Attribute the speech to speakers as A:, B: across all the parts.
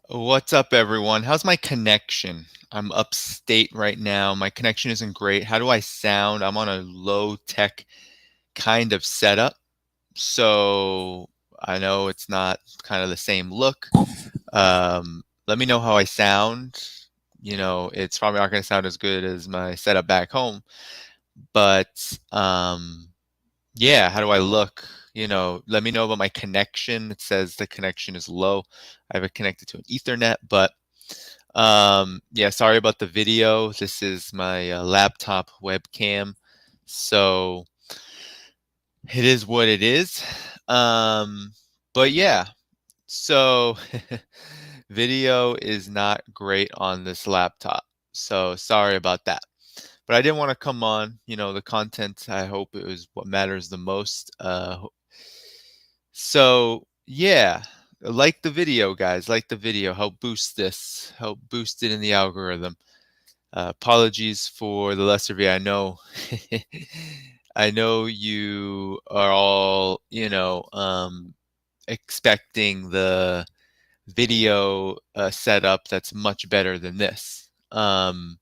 A: What's up, everyone? How's my connection? I'm upstate right now. My connection isn't great. How do I sound? I'm on a low tech kind of setup. So I know it's not kind of the same look. Let me know how I sound. It's probably not going to sound as good as my setup back home. But yeah, how do I look? Let me know about my connection. It says the connection is low. I have it connected to an Ethernet, but yeah, sorry about the video. This is my laptop webcam. So it is what it is. Um, but yeah, so video is not great on this laptop. So sorry about that. But I didn't want to come on, the content, I hope it was what matters the most. So yeah, like the video, guys, like the video, help boost this, help boost it in the algorithm. Apologies for the lesser V. I know, I know you are all, expecting the video setup that's much better than this, and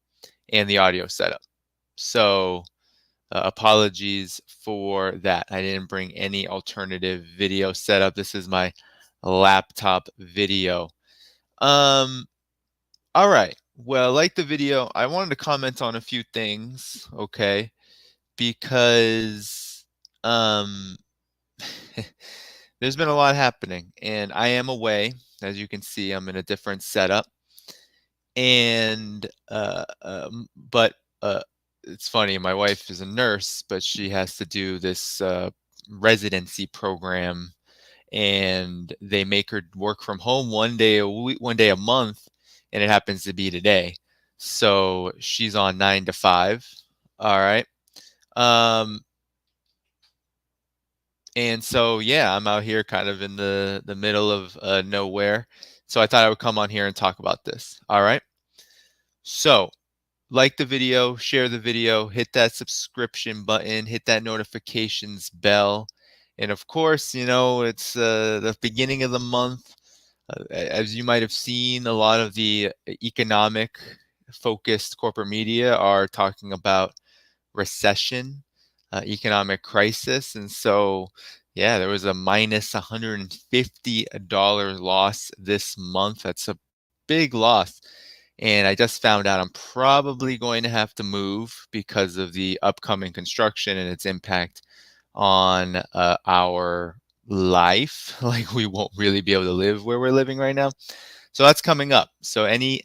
A: the audio setup. So apologies for that. I didn't bring any alternative video setup. This is my laptop video. Um, all right. Well, like the video, I wanted to comment on a few things, okay? Because um there's been a lot happening and I am away. As you can see, I'm in a different setup. And but it's funny, my wife is a nurse, but she has to do this residency program, and they make her work from home one day a week, one day a month, and it happens to be today. So she's on 9 to 5. All right. Um, and so yeah, I'm out here kind of in the middle of nowhere. So I thought I would come on here and talk about this. All right. So like the video, share the video, hit that subscription button, hit that notifications bell. And of course, it's the beginning of the month. As you might have seen, a lot of the economic focused corporate media are talking about recession, economic crisis. And so, yeah, there was a minus $150 loss this month. That's a big loss. And I just found out I'm probably going to have to move because of the upcoming construction and its impact on our life. Like, we won't really be able to live where we're living right now. So that's coming up. So any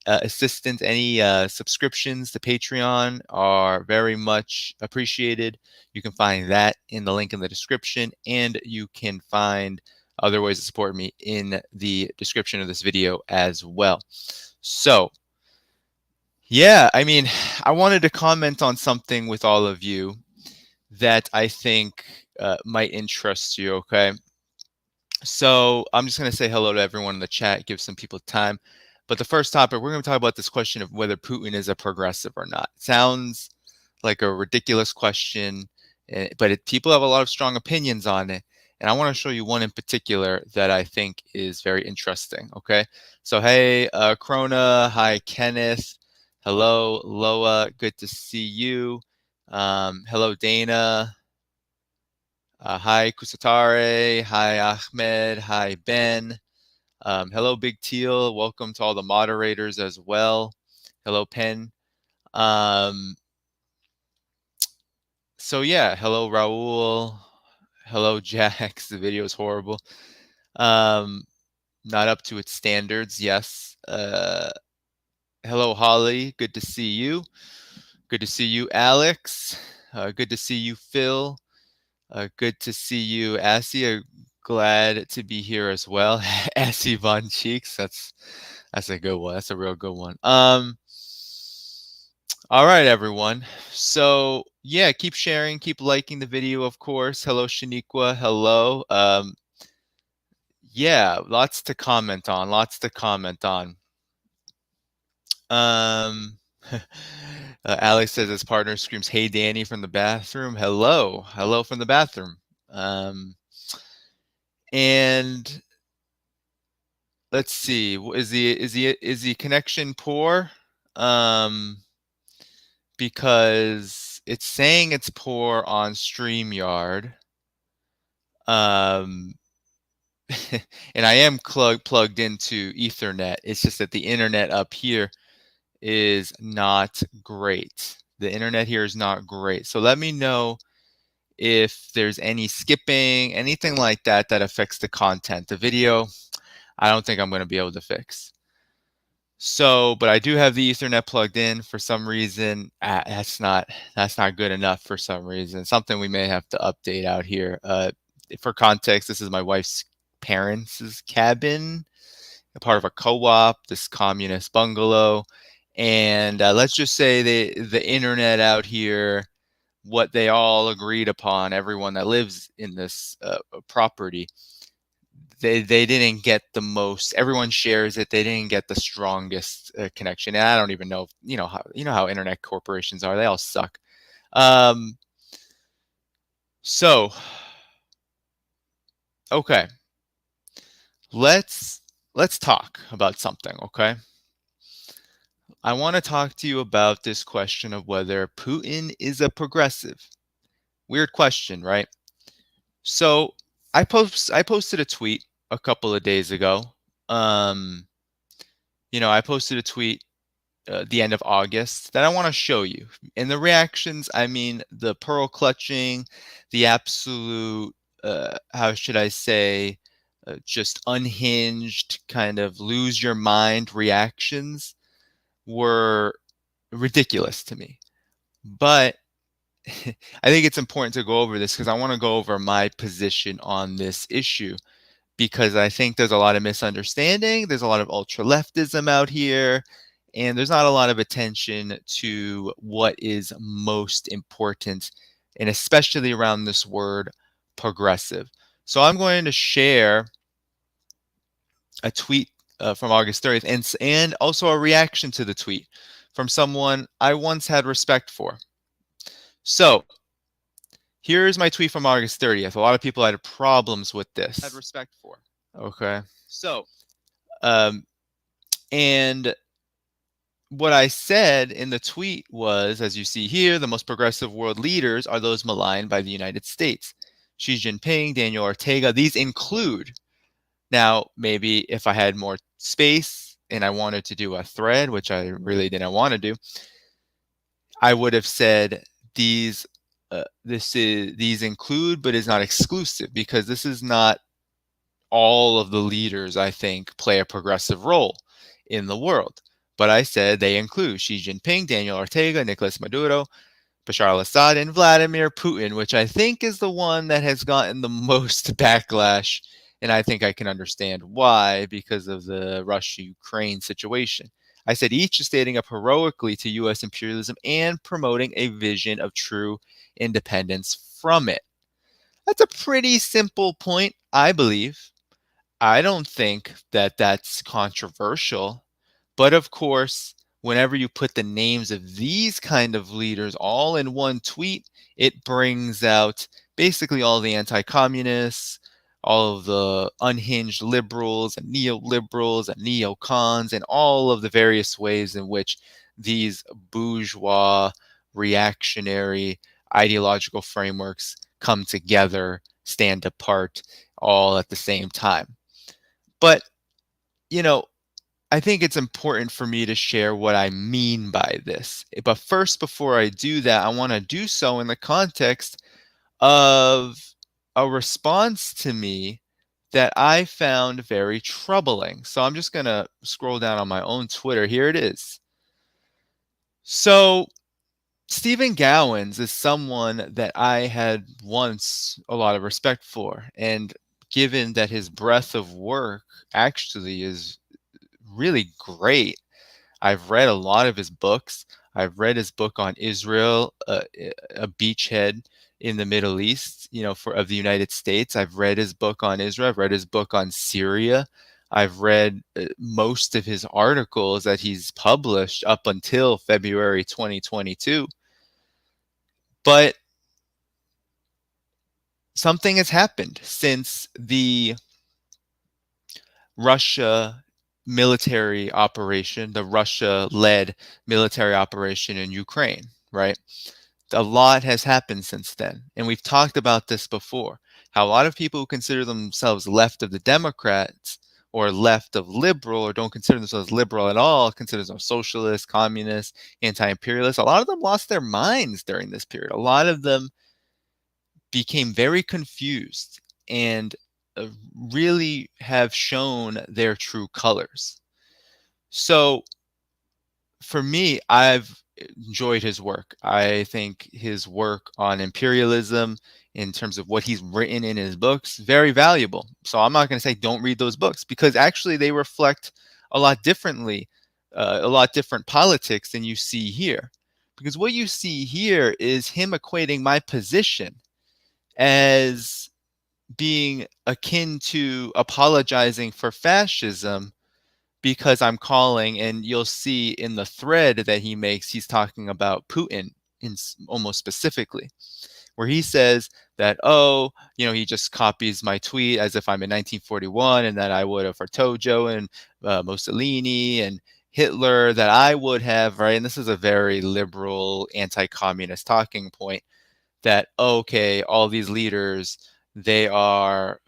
A: assistance, any subscriptions to Patreon are very much appreciated. You can find that in the link in the description, and you can find other ways to support me in the description of this video as well. So, yeah, I mean, I wanted to comment on something with all of you that I think might interest you, okay? So I'm just going to say hello to everyone in the chat, give some people time. But the first topic, we're going to talk about this question of whether Putin is a progressive or not. It sounds like a ridiculous question, but people have a lot of strong opinions on it. And I want to show you one in particular that I think is very interesting, okay? So hey, Krona, hi, Kenneth. Hello, Loa, good to see you. Hello, Dana. Hi, Kusatare. Hi, Ahmed. Hi, Ben. Hello, Big Teal. Welcome to all the moderators as well. Hello, Pen. So yeah, hello, Raul. Hello, Jax. The video is horrible. Not up to its standards, yes. Hello, Holly. Good to see you. Good to see you, Alex. Good to see you, Phil. Good to see you, Assie. Glad to be here as well. Assie Von Cheeks. That's a good one. That's a real good one. All right, everyone. So yeah, keep sharing, keep liking the video, of course. Hello, Shaniqua. Hello. Yeah, lots to comment on. Lots to comment on. Alex says his partner screams, "Hey, Danny," from the bathroom. Hello, hello from the bathroom. And let's see. Is the connection poor? Um, because it's saying it's poor on StreamYard. Um, and I am plugged into Ethernet. It's just that the internet up here is not great. The internet here is not great. So let me know if there's any skipping, anything like that that affects the content. The video, I don't think I'm going to be able to fix. So, but I do have the Ethernet plugged in for some reason. That's not good enough for some reason. Something we may have to update out here. For context, this is my wife's parents' cabin, a part of a co-op, this communist bungalow, and let's just say the internet out here, what they all agreed upon, everyone that lives in this property, they didn't get the most. Everyone shares it. They didn't get the strongest connection. And I don't even know. How internet corporations are. They all suck. Um, so okay, let's talk about something. Okay, I want to talk to you about this question of whether Putin is a progressive. Weird question, right? So I posted a tweet a couple of days ago. Um, I posted a tweet the end of August that I want to show you. And the reactions, I mean, the pearl clutching, the absolute, how should I say, just unhinged, kind of lose your mind reactions were ridiculous to me. But I think it's important to go over this because I want to go over my position on this issue, because I think there's a lot of misunderstanding. There's a lot of ultra leftism out here, and there's not a lot of attention to what is most important, and especially around this word progressive. So I'm going to share a tweet from August 30th and also a reaction to the tweet from someone I once had respect for. So here's my tweet from August 30th. A lot of people had problems with this. Had respect for. Okay. So, and what I said in the tweet was, as you see here, the most progressive world leaders are those maligned by the United States. Xi Jinping, Daniel Ortega, these include. Now, maybe if I had more space and I wanted to do a thread, which I really didn't want to do, I would have said these these include but is not exclusive, because this is not all of the leaders, I think, play a progressive role in the world. But I said they include Xi Jinping, Daniel Ortega, Nicolas Maduro, Bashar al-Assad, and Vladimir Putin, which I think is the one that has gotten the most backlash. And I think I can understand why, because of the Russia-Ukraine situation. I said each is standing up heroically to U.S. imperialism and promoting a vision of true independence from it. That's a pretty simple point, I believe. I don't think that that's controversial. But of course, whenever you put the names of these kind of leaders all in one tweet, it brings out basically all the anti-communists, all of the unhinged liberals and neoliberals and neocons, and all of the various ways in which these bourgeois reactionary ideological frameworks come together, stand apart, all at the same time. But, you know, I think it's important for me to share what I mean by this. But first, before I do that, I want to do so in the context of a response to me that I found very troubling. So I'm just going to scroll down on my own Twitter. Here it is. So Stephen Gowens is someone that I had once a lot of respect for. And given that his breadth of work actually is really great, I've read a lot of his books. I've read his book on Israel, a beachhead in the Middle East, of the United States. I've read his book on Israel. I've read his book on Syria. I've read most of his articles that he's published up until February 2022. But something has happened since the Russia military operation, the Russia-led military operation in Ukraine, right? A lot has happened since then. And we've talked about this before, how a lot of people who consider themselves left of the Democrats or left of liberal or don't consider themselves liberal at all, consider themselves socialist, communist, anti-imperialist, a lot of them lost their minds during this period. A lot of them became very confused and really have shown their true colors. So for me, I've enjoyed his work. I think his work on imperialism in terms of what he's written in his books, very valuable. So I'm not going to say don't read those books, because actually they reflect a lot differently, a lot different politics than you see here. Because what you see here is him equating my position as being akin to apologizing for fascism, because I'm calling, and you'll see in the thread that he makes, he's talking about Putin in almost specifically, where he says that, oh, he just copies my tweet as if I'm in 1941 and that I would have for Tojo and Mussolini and Hitler, that I would have, right? And this is a very liberal, anti-communist talking point, that, okay, all these leaders, they are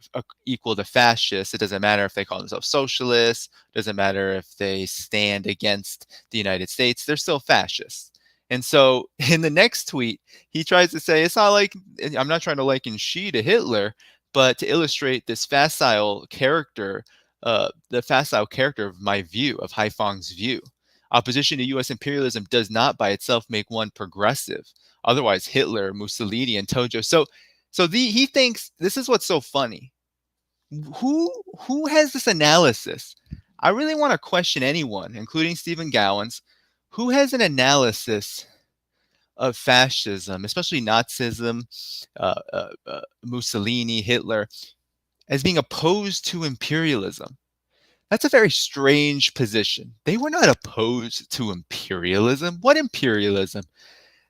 A: equal to fascists. It doesn't matter if they call themselves socialists. It doesn't matter if they stand against the United States. They're still fascists. And so in the next tweet, he tries to say, it's not like, I'm not trying to liken Xi to Hitler, but to illustrate this facile character, the facile character of my view, of Dhaiphong's view. Opposition to U.S. imperialism does not by itself make one progressive. Otherwise, Hitler, Mussolini, and Tojo. So he thinks, this is what's so funny. Who has this analysis? I really want to question anyone, including Stephen Gowens, who has an analysis of fascism, especially Nazism, Mussolini, Hitler, as being opposed to imperialism. That's a very strange position. They were not opposed to imperialism. What imperialism?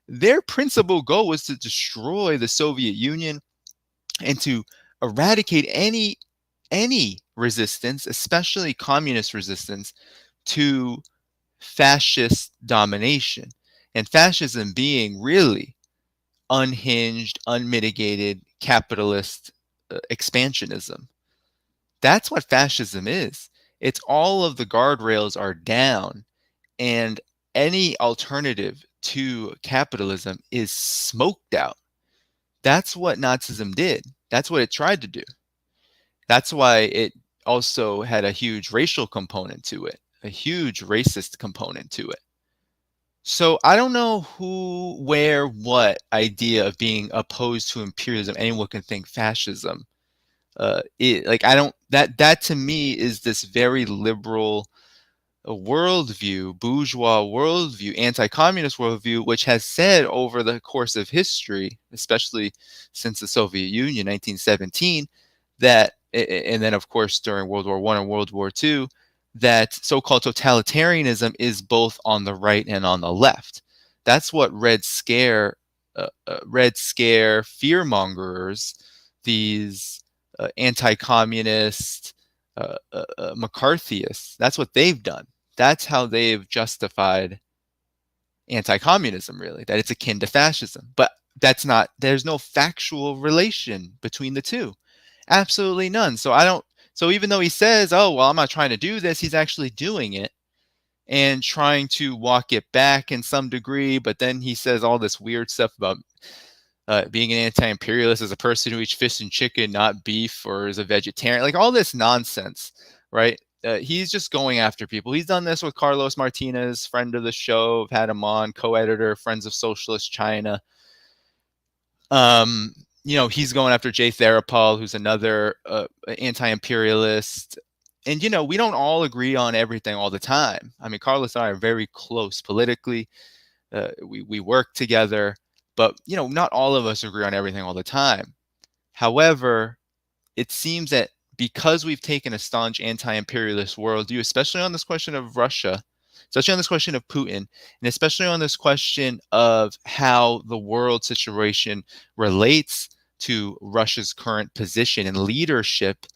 A: Their principal goal was to destroy the Soviet Union and to eradicate any resistance, especially communist resistance, to fascist domination. And fascism being really unhinged, unmitigated capitalist expansionism. That's what fascism is. It's all of the guardrails are down, and any alternative to capitalism is smoked out. That's what Nazism did. That's what it tried to do. That's why it also had a huge racial component to it, a huge racist component to it. So I don't know who, where, what idea of being opposed to imperialism anyone can think fascism. That to me is this very liberal worldview, bourgeois worldview, anti-communist worldview, which has said over the course of history, especially since the Soviet Union, 1917, that, and then of course during World War I and World War II, that so-called totalitarianism is both on the right and on the left. That's what Red Scare fear-mongers, these anti-communist McCarthyists, that's what they've done. That's how they've justified anti-communism, really, that it's akin to fascism. But that's not, there's no factual relation between the two. Absolutely none. So even though he says, oh, well, I'm not trying to do this, he's actually doing it and trying to walk it back in some degree. But then he says all this weird stuff about being an anti-imperialist as a person who eats fish and chicken, not beef, or is a vegetarian, like all this nonsense, right? He's just going after people. He's done this with Carlos Martinez, friend of the show. I've had him on, co-editor, Friends of Socialist China. He's going after Jay Therapal, who's another anti-imperialist. And, we don't all agree on everything all the time. I mean, Carlos and I are very close politically. We work together, but, not all of us agree on everything all the time. However, it seems that because we've taken a staunch anti-imperialist worldview, especially on this question of Russia, especially on this question of Putin, and especially on this question of how the world situation relates to Russia's current position and leadership,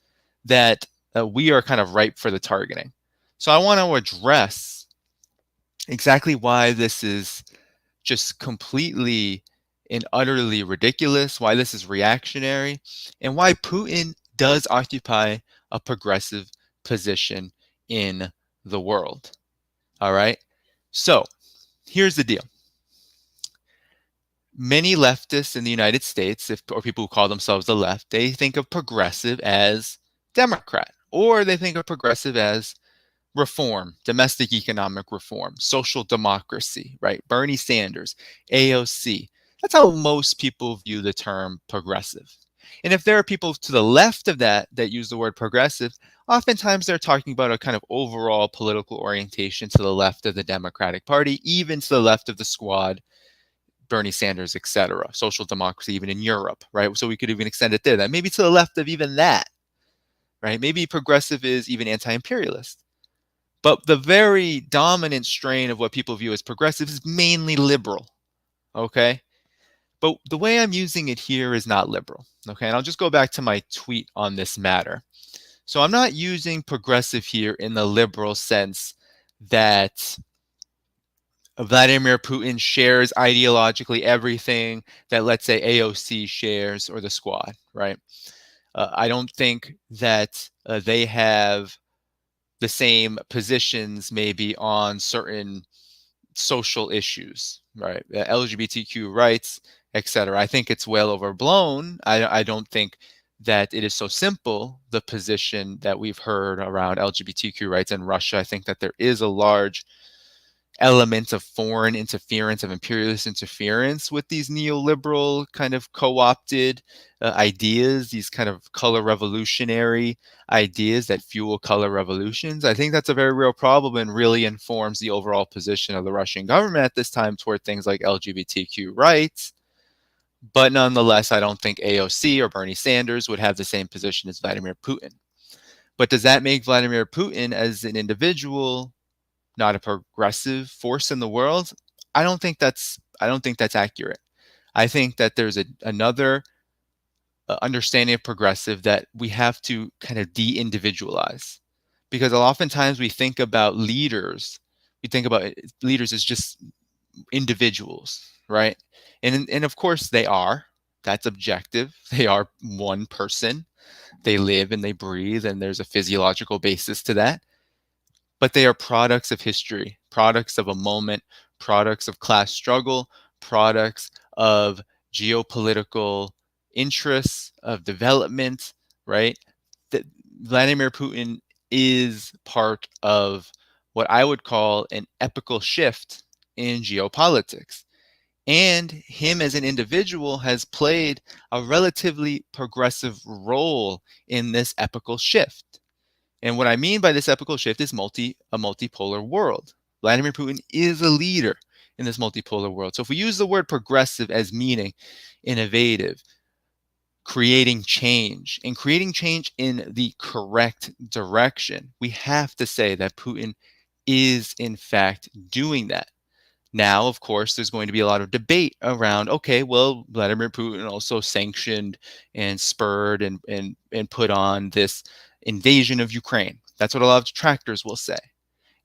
A: that we are kind of ripe for the targeting. So I want to address exactly why this is just completely and utterly ridiculous, why this is reactionary, and why Putin does occupy a progressive position in the world. All right. So here's the deal. Many leftists in the United States, or people who call themselves the left, they think of progressive as Democrat, or they think of progressive as reform, domestic economic reform, social democracy, right? Bernie Sanders, AOC. That's how most people view the term progressive. And if there are people to the left of that that use the word progressive, oftentimes they're talking about a kind of overall political orientation to the left of the Democratic Party, even to the left of the squad, Bernie Sanders, etc., social democracy, even in Europe, right? So we could even extend it there. That maybe to the left of even that, right? Maybe progressive is even anti-imperialist. But the very dominant strain of what people view as progressive is mainly liberal, okay? But the way I'm using it here is not liberal, okay? And I'll just go back to my tweet on this matter. So I'm not using progressive here in the liberal sense that Vladimir Putin shares ideologically everything that, let's say, AOC shares or the squad, right? I don't think that they have the same positions maybe on certain social issues, right? LGBTQ rights, etc. I think it's well overblown. I don't think that it is so simple, the position that we've heard around LGBTQ rights in Russia. I think that there is a large element of foreign interference, of imperialist interference with these neoliberal kind of co-opted ideas, these kind of color revolutionary ideas that fuel color revolutions. I think that's a very real problem and really informs the overall position of the Russian government at this time toward things like LGBTQ rights. But nonetheless, I don't think AOC or Bernie Sanders would have the same position as Vladimir Putin. But does that make Vladimir Putin as an individual not a progressive force in the world? I don't think that's accurate. I think that there's another understanding of progressive that we have to kind of de-individualize, because oftentimes we think about leaders as just individuals, right? And of course they are. That's objective. They are one person. They live and they breathe, and there's a physiological basis to that. But they are products of history, products of a moment, products of class struggle, products of geopolitical interests, of development, right? That Vladimir Putin is part of what I would call an epical shift in geopolitics. And him as an individual has played a relatively progressive role in this epical shift. And what I mean by this epical shift is a multipolar world. Vladimir Putin is a leader in this multipolar world. So if we use the word progressive as meaning innovative, creating change, and creating change in the correct direction, we have to say that Putin is in fact doing that. Now, of course, there's going to be a lot of debate around, okay, well, Vladimir Putin also sanctioned and spurred and put on this invasion of Ukraine. That's what a lot of detractors will say.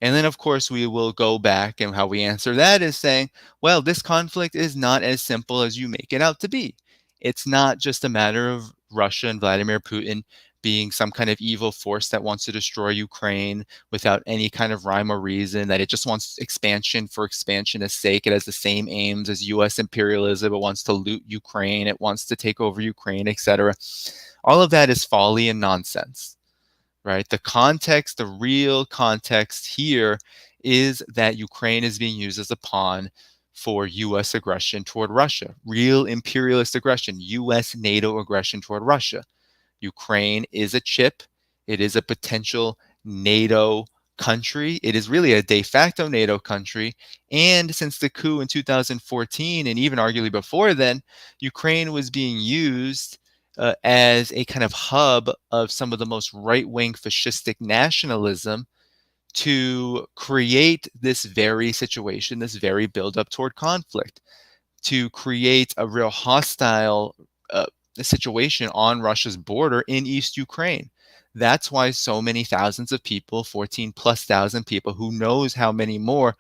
A: And then, of course, we will go back, and how we answer that is saying, well, this conflict is not as simple as you make it out to be. It's not just a matter of Russia and Vladimir Putin being some kind of evil force that wants to destroy Ukraine without any kind of rhyme or reason, that it just wants expansion for expansion's sake. It has the same aims as US imperialism. It wants to loot Ukraine. It wants to take over Ukraine, etc. All of that is folly and nonsense, right? The context, the real context here is that Ukraine is being used as a pawn for US aggression toward Russia, real imperialist aggression, US NATO aggression toward Russia. Ukraine is a chip. It is a potential NATO country. It is really a de facto NATO country. And since the coup in 2014, and even arguably before then, Ukraine was being used as a kind of hub of some of the most right-wing fascistic nationalism to create this very situation, this very buildup toward conflict, to create a real hostile situation on Russia's border in East Ukraine. That's why so many thousands of people, 14 plus thousand people, who knows how many more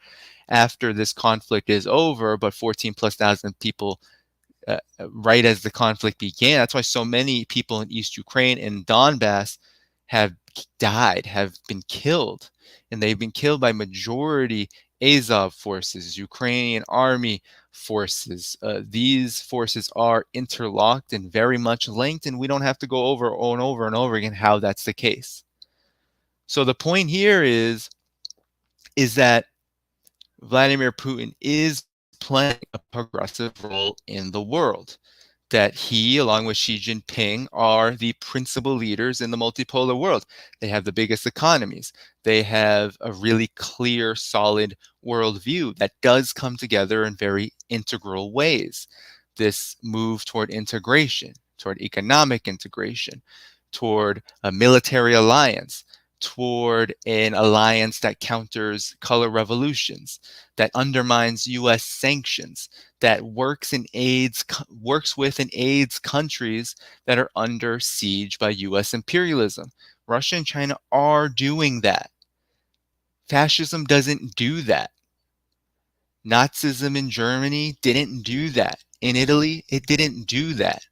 A: after this conflict is over, but 14 plus thousand people right as the conflict began. That's why so many people in East Ukraine and Donbass have died, have been killed. And they've been killed by majority Azov forces, Ukrainian army forces. These forces are interlocked and very much linked, and we don't have to go over and over and over again how that's the case. So the point here is that Vladimir Putin is playing a progressive role in the world, that he, along with Xi Jinping, are the principal leaders in the multipolar world. They have the biggest economies. They have a really clear, solid worldview that does come together in very integral ways. This move toward integration, toward economic integration, toward a military alliance, toward an alliance that counters color revolutions, that undermines US sanctions, that works with and aids countries that are under siege by US imperialism. Russia and China are doing that. Fascism doesn't do that. Nazism in Germany didn't do that. In Italy, it didn't do that.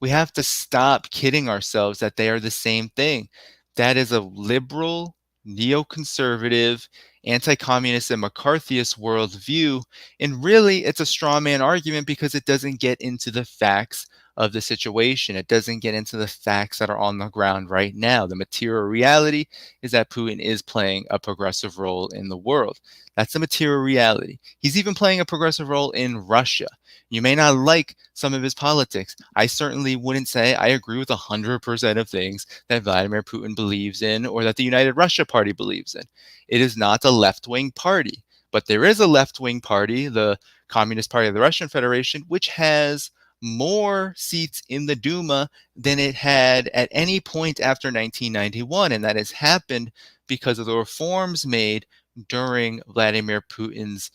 A: We have to stop kidding ourselves that they are the same thing. That is a liberal, neoconservative, anti-communist, and McCarthyist worldview. And really, it's a straw man argument because it doesn't get into the facts of the situation. It doesn't get into the facts that are on the ground right now. The material reality is that Putin is playing a progressive role in the world. That's the material reality. He's even playing a progressive role in Russia. You may not like some of his politics. I certainly wouldn't say I agree with 100% of things that Vladimir Putin believes in or that the United Russia Party believes in. It is not a left-wing party, but there is a left-wing party, the Communist Party of the Russian Federation, which has more seats in the Duma than it had at any point after 1991, and that has happened because of the reforms made during Vladimir Putin's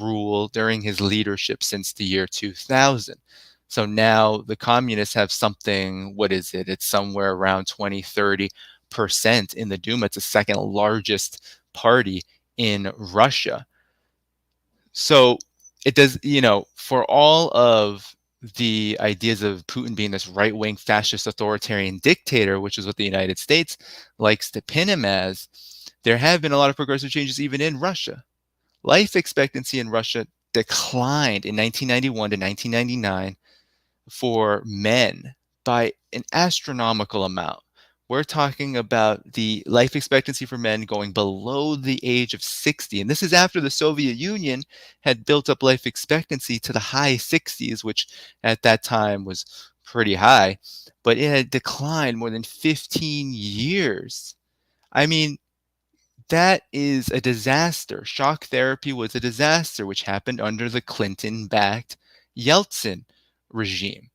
A: rule, during his leadership since the year 2000. So now the communists have something, what is it? It's somewhere around 20, 30% in the Duma. It's the second largest party in Russia. So it does, for all of the ideas of Putin being this right-wing fascist authoritarian dictator, which is what the United States likes to pin him as, there have been a lot of progressive changes even in Russia. Life expectancy in Russia declined in 1991 to 1999 for men by an astronomical amount. We're talking about the life expectancy for men going below the age of 60. And this is after the Soviet Union had built up life expectancy to the high 60s, which at that time was pretty high, but it had declined more than 15 years. I mean, that is a disaster. Shock therapy was a disaster, which happened under the Clinton-backed Yeltsin regime.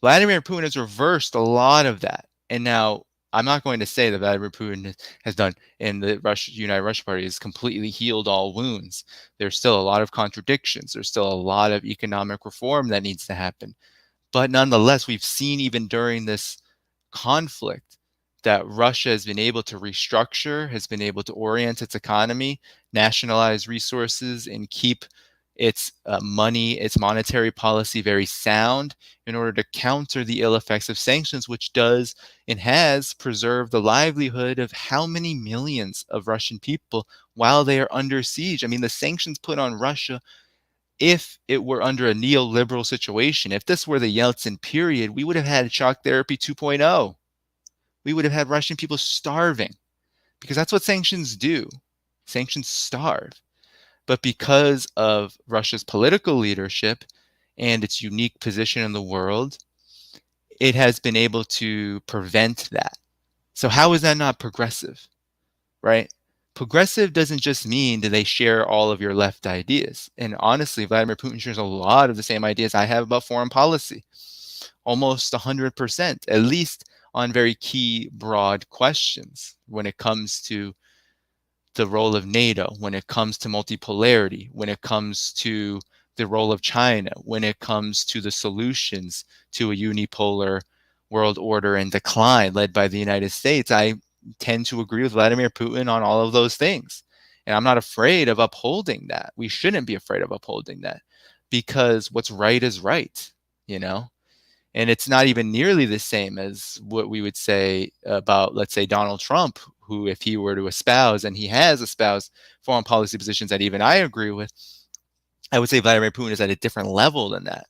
A: Vladimir Putin has reversed a lot of that. And now I'm not going to say that Vladimir Putin has done and the United Russia Party has completely healed all wounds. There's still a lot of contradictions. There's still a lot of economic reform that needs to happen. But nonetheless, we've seen even during this conflict that Russia has been able to restructure, has been able to orient its economy, nationalize resources, and keep its money, its monetary policy very sound in order to counter the ill effects of sanctions, which does and has preserved the livelihood of how many millions of Russian people while they are under siege. I mean, the sanctions put on Russia, if it were under a neoliberal situation, if this were the Yeltsin period, we would have had shock therapy 2.0. We would have had Russian people starving because that's what sanctions do. Sanctions starve. But because of Russia's political leadership and its unique position in the world, it has been able to prevent that. So how is that not progressive, right? Progressive doesn't just mean that they share all of your left ideas. And honestly, Vladimir Putin shares a lot of the same ideas I have about foreign policy, almost 100%, at least on very key, broad questions when it comes to the role of NATO, when it comes to multipolarity, when it comes to the role of China, when it comes to the solutions to a unipolar world order in decline led by the United States, I tend to agree with Vladimir Putin on all of those things. And I'm not afraid of upholding that. We shouldn't be afraid of upholding that because what's right is right, you know? And it's not even nearly the same as what we would say about, let's say, Donald Trump, who, if he were to espouse, and he has espoused foreign policy positions that even I agree with, I would say Vladimir Putin is at a different level than that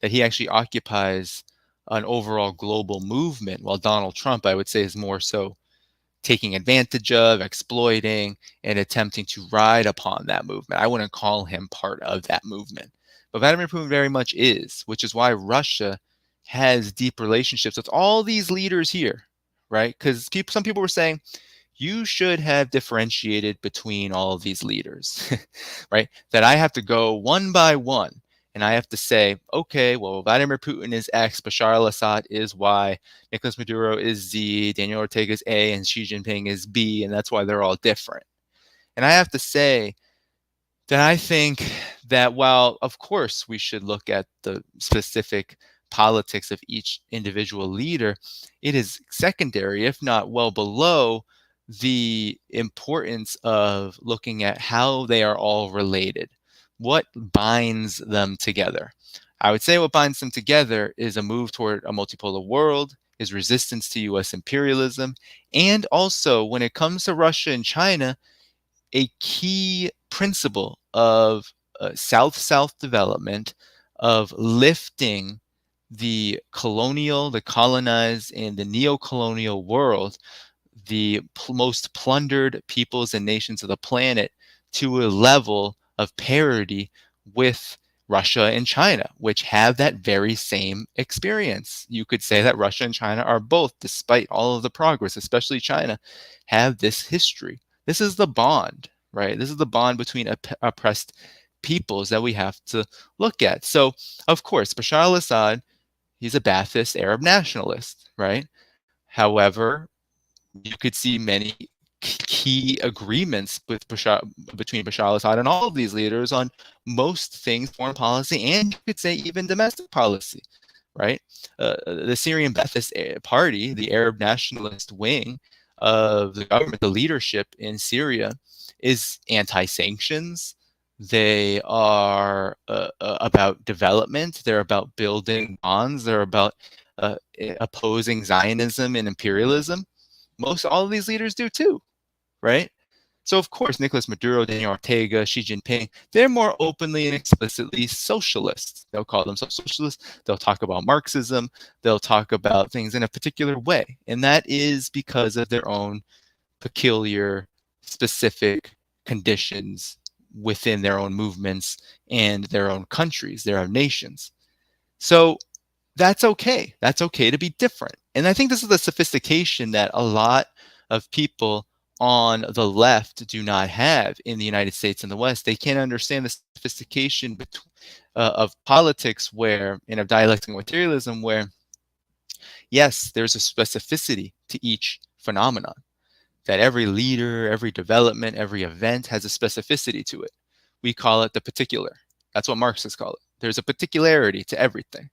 A: he actually occupies an overall global movement, while Donald Trump, I would say, is more so taking advantage of, exploiting, and attempting to ride upon that movement. I wouldn't call him part of that movement. But Vladimir Putin very much is, which is why Russia has deep relationships with all these leaders here, right? Because some people were saying, you should have differentiated between all of these leaders, right? That I have to go one by one and I have to say, okay, well, Vladimir Putin is X, Bashar al-Assad is Y, Nicolas Maduro is Z, Daniel Ortega is A, and Xi Jinping is B, and that's why they're all different. And I have to say that I think that while, of course, we should look at the specific politics of each individual leader, it is secondary, if not well below, the importance of looking at how they are all related. What binds them together? I would say what binds them together is a move toward a multipolar world, is resistance to US imperialism, and also when it comes to Russia and China, a key principle of South-South development, of lifting the colonial, the colonized, and the neo-colonial world, the most plundered peoples and nations of the planet, to a level of parity with Russia and China, which have that very same experience. You could say that Russia and China are both, despite all of the progress, especially China, have this history. This is the bond, right? This is the bond between oppressed peoples that we have to look at. So, of course, Bashar al-Assad, he's a Ba'athist Arab nationalist, right? However, you could see many key agreements between Bashar al-Assad and all of these leaders on most things, foreign policy, and you could say even domestic policy, right? The Syrian Ba'athist Party, the Arab nationalist wing of the government, the leadership in Syria, is anti-sanctions. They are about development. They're about building bonds. They're about opposing Zionism and imperialism. Most all of these leaders do too, right? So of course, Nicolas Maduro, Daniel Ortega, Xi Jinping, they're more openly and explicitly socialists. They'll call themselves socialists. They'll talk about Marxism. They'll talk about things in a particular way. And that is because of their own peculiar, specific conditions within their own movements and their own countries, their own nations. So that's okay. That's okay to be different. And I think this is the sophistication that a lot of people on the left do not have in the United States and the West. They can't understand the sophistication of politics where, and of dialectical materialism, where, yes, there's a specificity to each phenomenon, that every leader, every development, every event has a specificity to it. We call it the particular. That's what Marxists call it. There's a particularity to everything.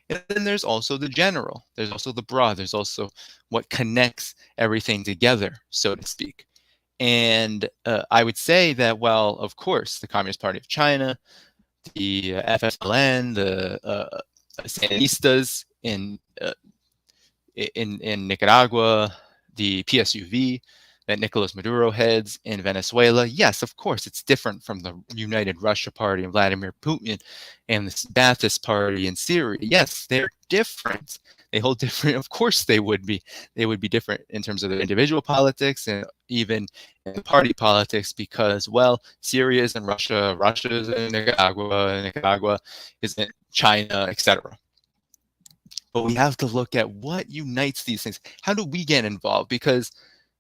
A: And then there's also the general. There's also the broad. There's also what connects everything together, so to speak. And I would say that, well, of course, the Communist Party of China, the FSLN, the Sandinistas in Nicaragua, the PSUV that Nicolas Maduro heads in Venezuela. Yes, of course, it's different from the United Russia Party and Vladimir Putin and the Ba'athist Party in Syria. Yes, they're different. They hold different. Of course, they would be. They would be different in terms of their individual politics and even in party politics because, well, Syria is in Russia, Russia is in Nicaragua, Nicaragua is in China, etc. But we have to look at what unites these things. How do we get involved? Because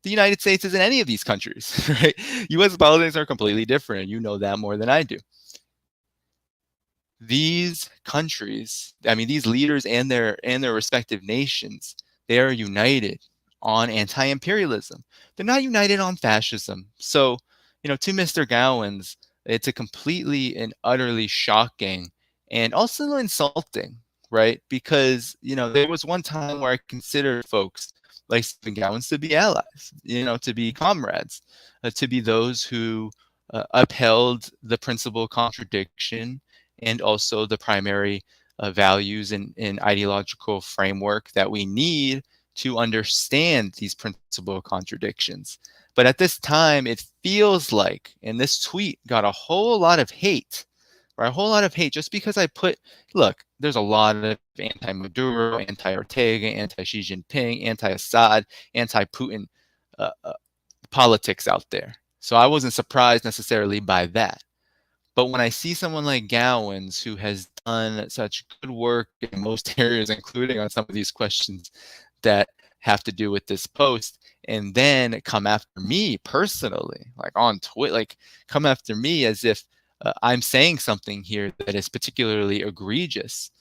A: the United States isn't any of these countries, right? U.S. politics are completely different. You know that more than I do. These countries, I mean, these leaders and their respective nations, they are united on anti-imperialism. They're not united on fascism. So, to Mr. Gowens, it's a completely and utterly shocking and also insulting, right? Because, there was one time where I considered folks like Stephen Gowens to be allies, to be comrades, to be those who upheld the principal contradiction and also the primary values and ideological framework that we need to understand these principal contradictions. But at this time, it feels like, and this tweet got a whole lot of hate, right? A whole lot of hate just because look, there's a lot of anti-Maduro, anti-Ortega, anti-Xi Jinping, anti-Assad, anti-Putin politics out there. So I wasn't surprised necessarily by that. But when I see someone like Gowens, who has done such good work in most areas, including on some of these questions that have to do with this post, and then come after me personally, like on Twitter, like come after me as if I'm saying something here that is particularly egregious,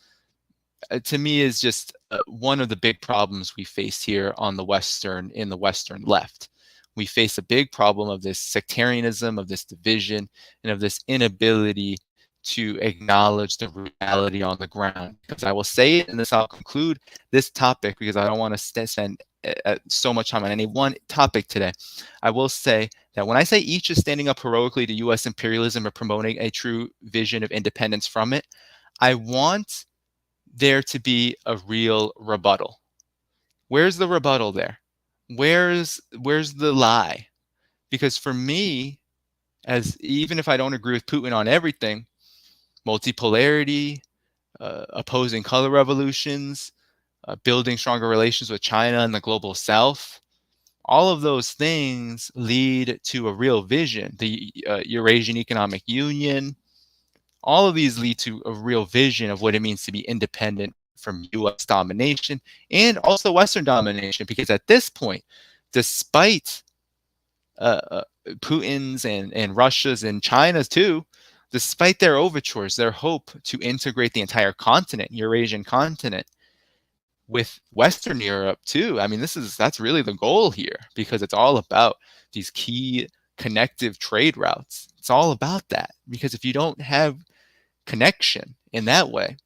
A: to me is just one of the big problems we face here in the Western left. We face a big problem of this sectarianism, of this division, and of this inability to acknowledge the reality on the ground. Because I will say it, and this I'll conclude this topic because I don't want to spend so much time on any one topic today. I will say that when I say each is standing up heroically to U.S. imperialism or promoting a true vision of independence from it, I want there to be a real rebuttal. Where's the rebuttal there? Where's the lie? Because for me, as even if I don't agree with Putin on everything, multipolarity, opposing color revolutions, building stronger relations with China and the global South, all of those things lead to a real vision. The Eurasian Economic Union, all of these lead to a real vision of what it means to be independent from U.S. domination and also Western domination. Because at this point, despite Putin's and Russia's and China's too, despite their overtures, their hope to integrate the entire continent, Eurasian continent, with Western Europe too. I mean, that's really the goal here, because it's all about these key connective trade routes. It's all about that, because if you don't have connection in that way,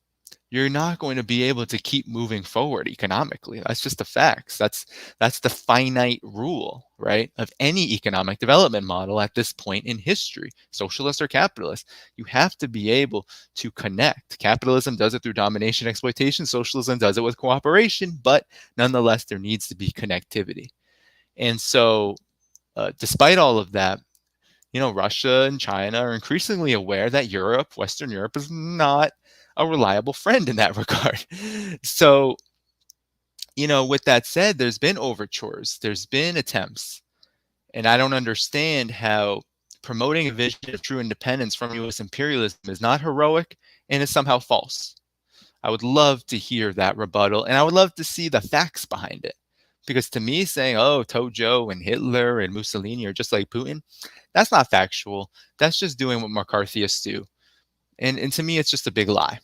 A: you're not going to be able to keep moving forward economically. That's just the facts. That's the finite rule, right, of any economic development model at this point in history, socialist or capitalist. You have to be able to connect. Capitalism does it through domination, exploitation. Socialism does it with cooperation, but nonetheless, there needs to be connectivity. And so, despite all of that, Russia and China are increasingly aware that Western Europe, is not a reliable friend in that regard. So, with that said, there's been overtures, there's been attempts, and I don't understand how promoting a vision of true independence from U.S. imperialism is not heroic and is somehow false. I would love to hear that rebuttal, and I would love to see the facts behind it. Because to me, saying, oh, Tojo and Hitler and Mussolini are just like Putin, that's not factual. That's just doing what McCarthyists do. And to me, it's just a big lie.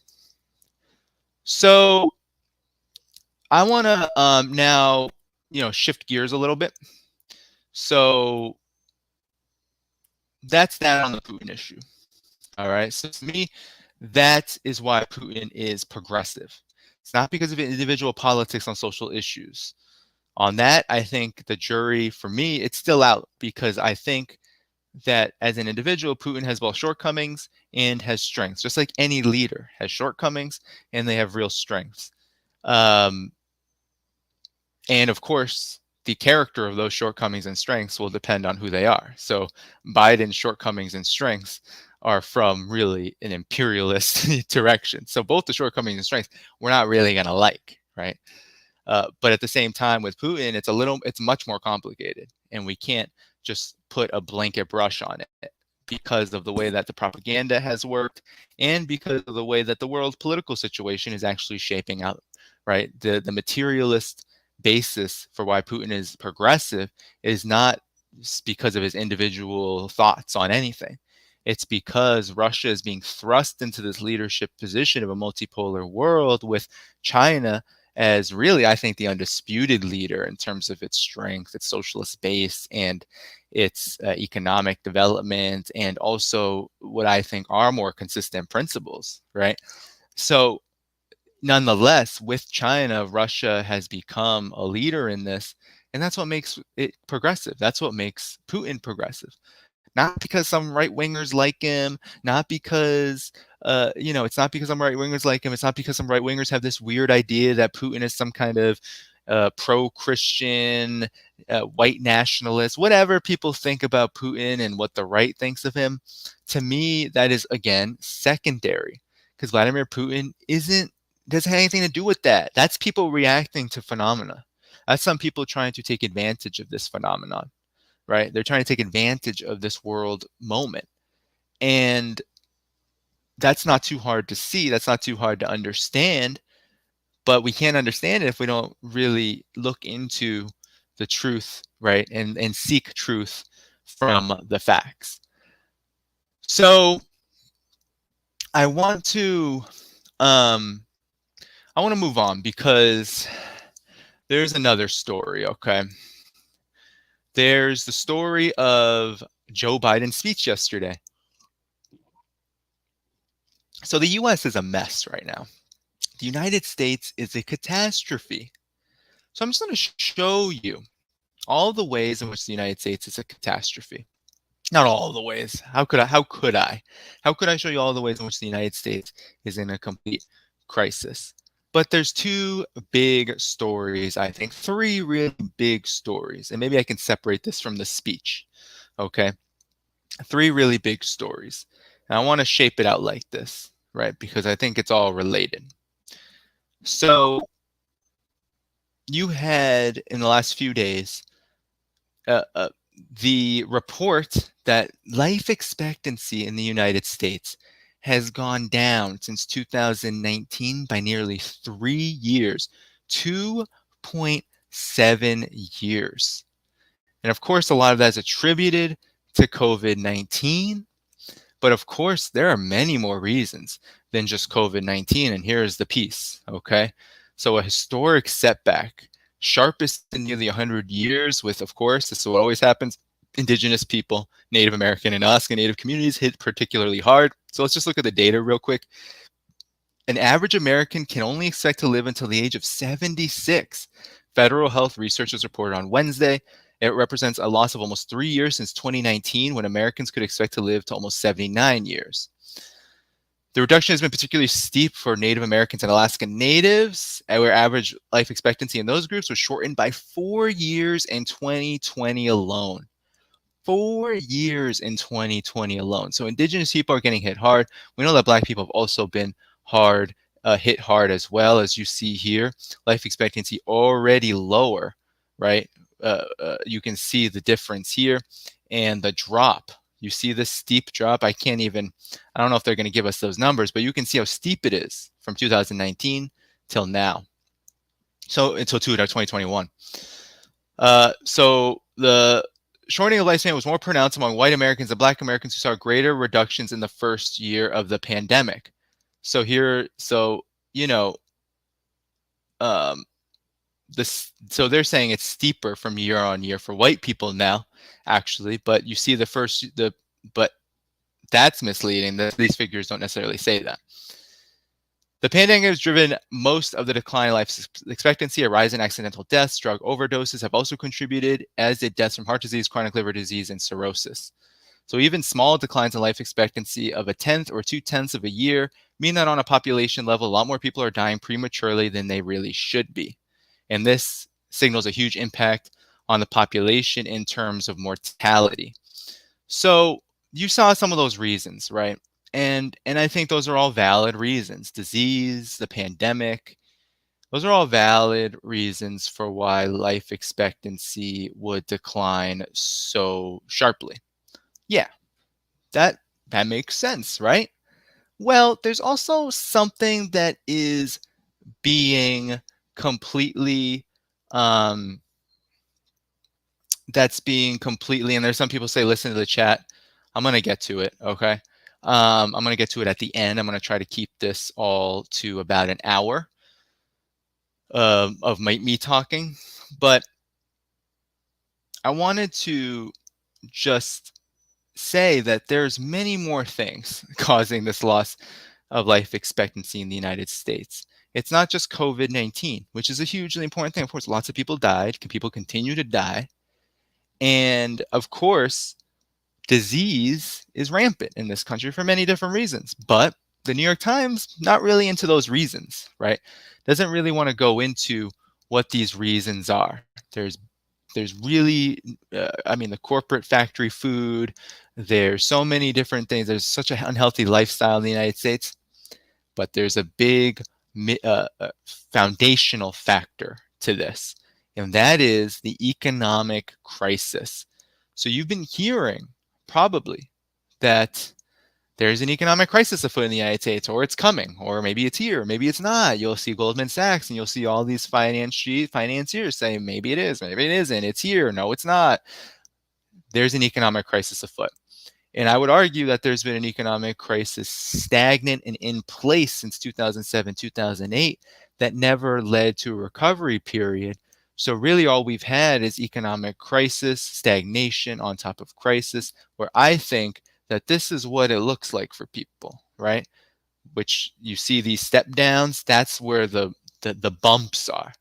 A: So I want to now, shift gears a little bit. So that's that on the Putin issue. All right. So to me, that is why Putin is progressive. It's not because of individual politics on social issues. On that, I think the jury, for me, it's still out, because I think that as an individual, Putin has both shortcomings and has strengths, just like any leader has shortcomings and they have real strengths. And of course, the character of those shortcomings and strengths will depend on who they are. So Biden's shortcomings and strengths are from really an imperialist direction. So both the shortcomings and strengths we're not really going to like, right? But at the same time, with Putin, it's much more complicated, and we can't just put a blanket brush on it, because of the way that the propaganda has worked and because of the way that the world political situation is actually shaping out, right? The materialist basis for why Putin is progressive is not because of his individual thoughts on anything. It's because Russia is being thrust into this leadership position of a multipolar world, with China as really, I think, the undisputed leader in terms of its strength, its socialist base, and its economic development, and also what I think are more consistent principles, right? So, nonetheless, with China, Russia has become a leader in this, and that's what makes it progressive. That's what makes Putin progressive. Not because some right wingers like him, not because it's not because some right wingers like him. It's not because some right wingers have this weird idea that Putin is some kind of pro-Christian, white nationalist, whatever people think about Putin and what the right thinks of him. To me, that is again secondary, because Vladimir Putin doesn't have anything to do with that. That's people reacting to phenomena. That's some people trying to take advantage of this phenomenon, right? They're trying to take advantage of this world moment. And that's not too hard to see. That's not too hard to understand. But we can't understand it if we don't really look into the truth, right? And seek truth from the facts. So I want to move on because there's another story, okay? There's the story of Joe Biden's speech yesterday. So the US is a mess right now. The United States is a catastrophe. So I'm just going to show you all the ways in which the United States is a catastrophe. Not all the ways. How could I? How could I show you all the ways in which the United States is in a complete crisis? But there's two big stories, I think, three really big stories. And maybe I can separate this from the speech. Okay? Three really big stories. And I want to shape it out like this, right? Because I think it's all related. So you had in the last few days the report that life expectancy in the United States has gone down since 2019 by nearly 3 years, 2.7 years. And of course, a lot of that is attributed to COVID-19. But of course, there are many more reasons than just COVID-19. And here's the piece, okay? So a historic setback, sharpest in nearly 100 years, with, of course, this is what always happens, Indigenous people, Native American and Alaska Native communities hit particularly hard. So let's just look at the data real quick. An average American can only expect to live until the age of 76. Federal health researchers reported on Wednesday. It represents a loss of almost 3 years since 2019, when Americans could expect to live to almost 79 years. The reduction has been particularly steep for Native Americans and Alaska Natives, where average life expectancy in those groups was shortened by 4 years in 2020 alone. 4 years in 2020 alone. So Indigenous people are getting hit hard. We know that Black people have also been hit hard as well, as you see here. Life expectancy already lower, right? You can see the difference here and the drop. You see this steep drop. I don't know if they're going to give us those numbers, but you can see how steep it is from 2019 till now. So until 2021. So the shortening of lifespan was more pronounced among white Americans than Black Americans, who saw greater reductions in the first year of the pandemic. So here, so they're saying it's steeper from year on year for white people now, actually, but you see but that's misleading. These figures don't necessarily say that. The pandemic has driven most of the decline in life expectancy. A rise in accidental deaths, drug overdoses have also contributed, as did deaths from heart disease, chronic liver disease, and cirrhosis. So even small declines in life expectancy of 1/10 or 2/10 of a year mean that on a population level, a lot more people are dying prematurely than they really should be. And this signals a huge impact on the population in terms of mortality. So you saw some of those reasons, right? And I think those are all valid reasons. Disease, the pandemic, those are all valid reasons for why life expectancy would decline so sharply. Yeah, that makes sense, right? Well, there's also something that is being completely and there's some people say, listen to the chat. I'm going to get to it, okay? I'm going to get to it at the end. I'm going to try to keep this all to about an hour of me talking. But I wanted to just say that there's many more things causing this loss of life expectancy in the United States. It's not just COVID-19, which is a hugely important thing. Of course, lots of people died. People continue to die. And of course, disease is rampant in this country for many different reasons. But the New York Times, not really into those reasons, right? Doesn't really want to go into what these reasons are. There's really, the corporate factory food, there's so many different things. There's such an unhealthy lifestyle in the United States, but there's a big foundational factor to this, and that is the economic crisis. So you've been hearing probably that there's an economic crisis afoot in the United States, or it's coming, or maybe it's here, maybe it's not. You'll see Goldman Sachs and you'll see all these financiers saying maybe it is, maybe it isn't, it's here, no, it's not. There's an economic crisis afoot. And I would argue that there's been an economic crisis stagnant and in place since 2007, 2008 that never led to a recovery period. So really all we've had is economic crisis, stagnation on top of crisis, where I think that this is what it looks like for people, right? Which you see these step downs, that's where the bumps are.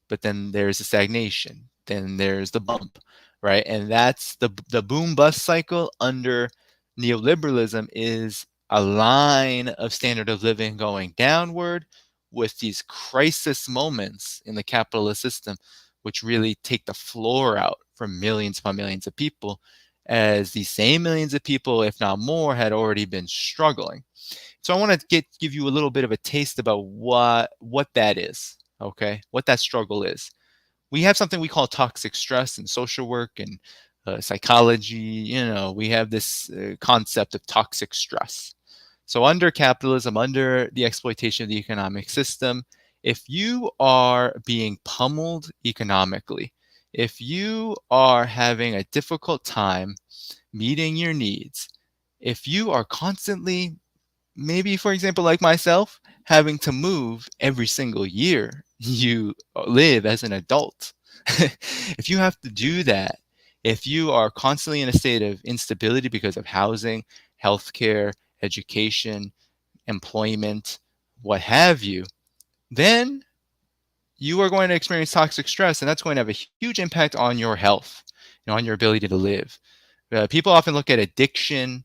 A: But then there's the stagnation, then there's the bump, right? And that's the boom bust cycle under neoliberalism is a line of standard of living going downward with these crisis moments in the capitalist system, which really take the floor out for millions upon millions of people, as these same millions of people, if not more, had already been struggling. So I want to give you a little bit of a taste about what that is, okay? What that struggle is. We have something we call toxic stress in social work and psychology. We have this concept of toxic stress. So under capitalism, under the exploitation of the economic system, if you are being pummeled economically, if you are having a difficult time meeting your needs, if you are constantly, maybe for example, like myself, having to move every single year you live as an adult, if you have to do that, if you are constantly in a state of instability because of housing, healthcare, education, employment, what have you, then you are going to experience toxic stress, and that's going to have a huge impact on your health and on your ability to live. People often look at addiction,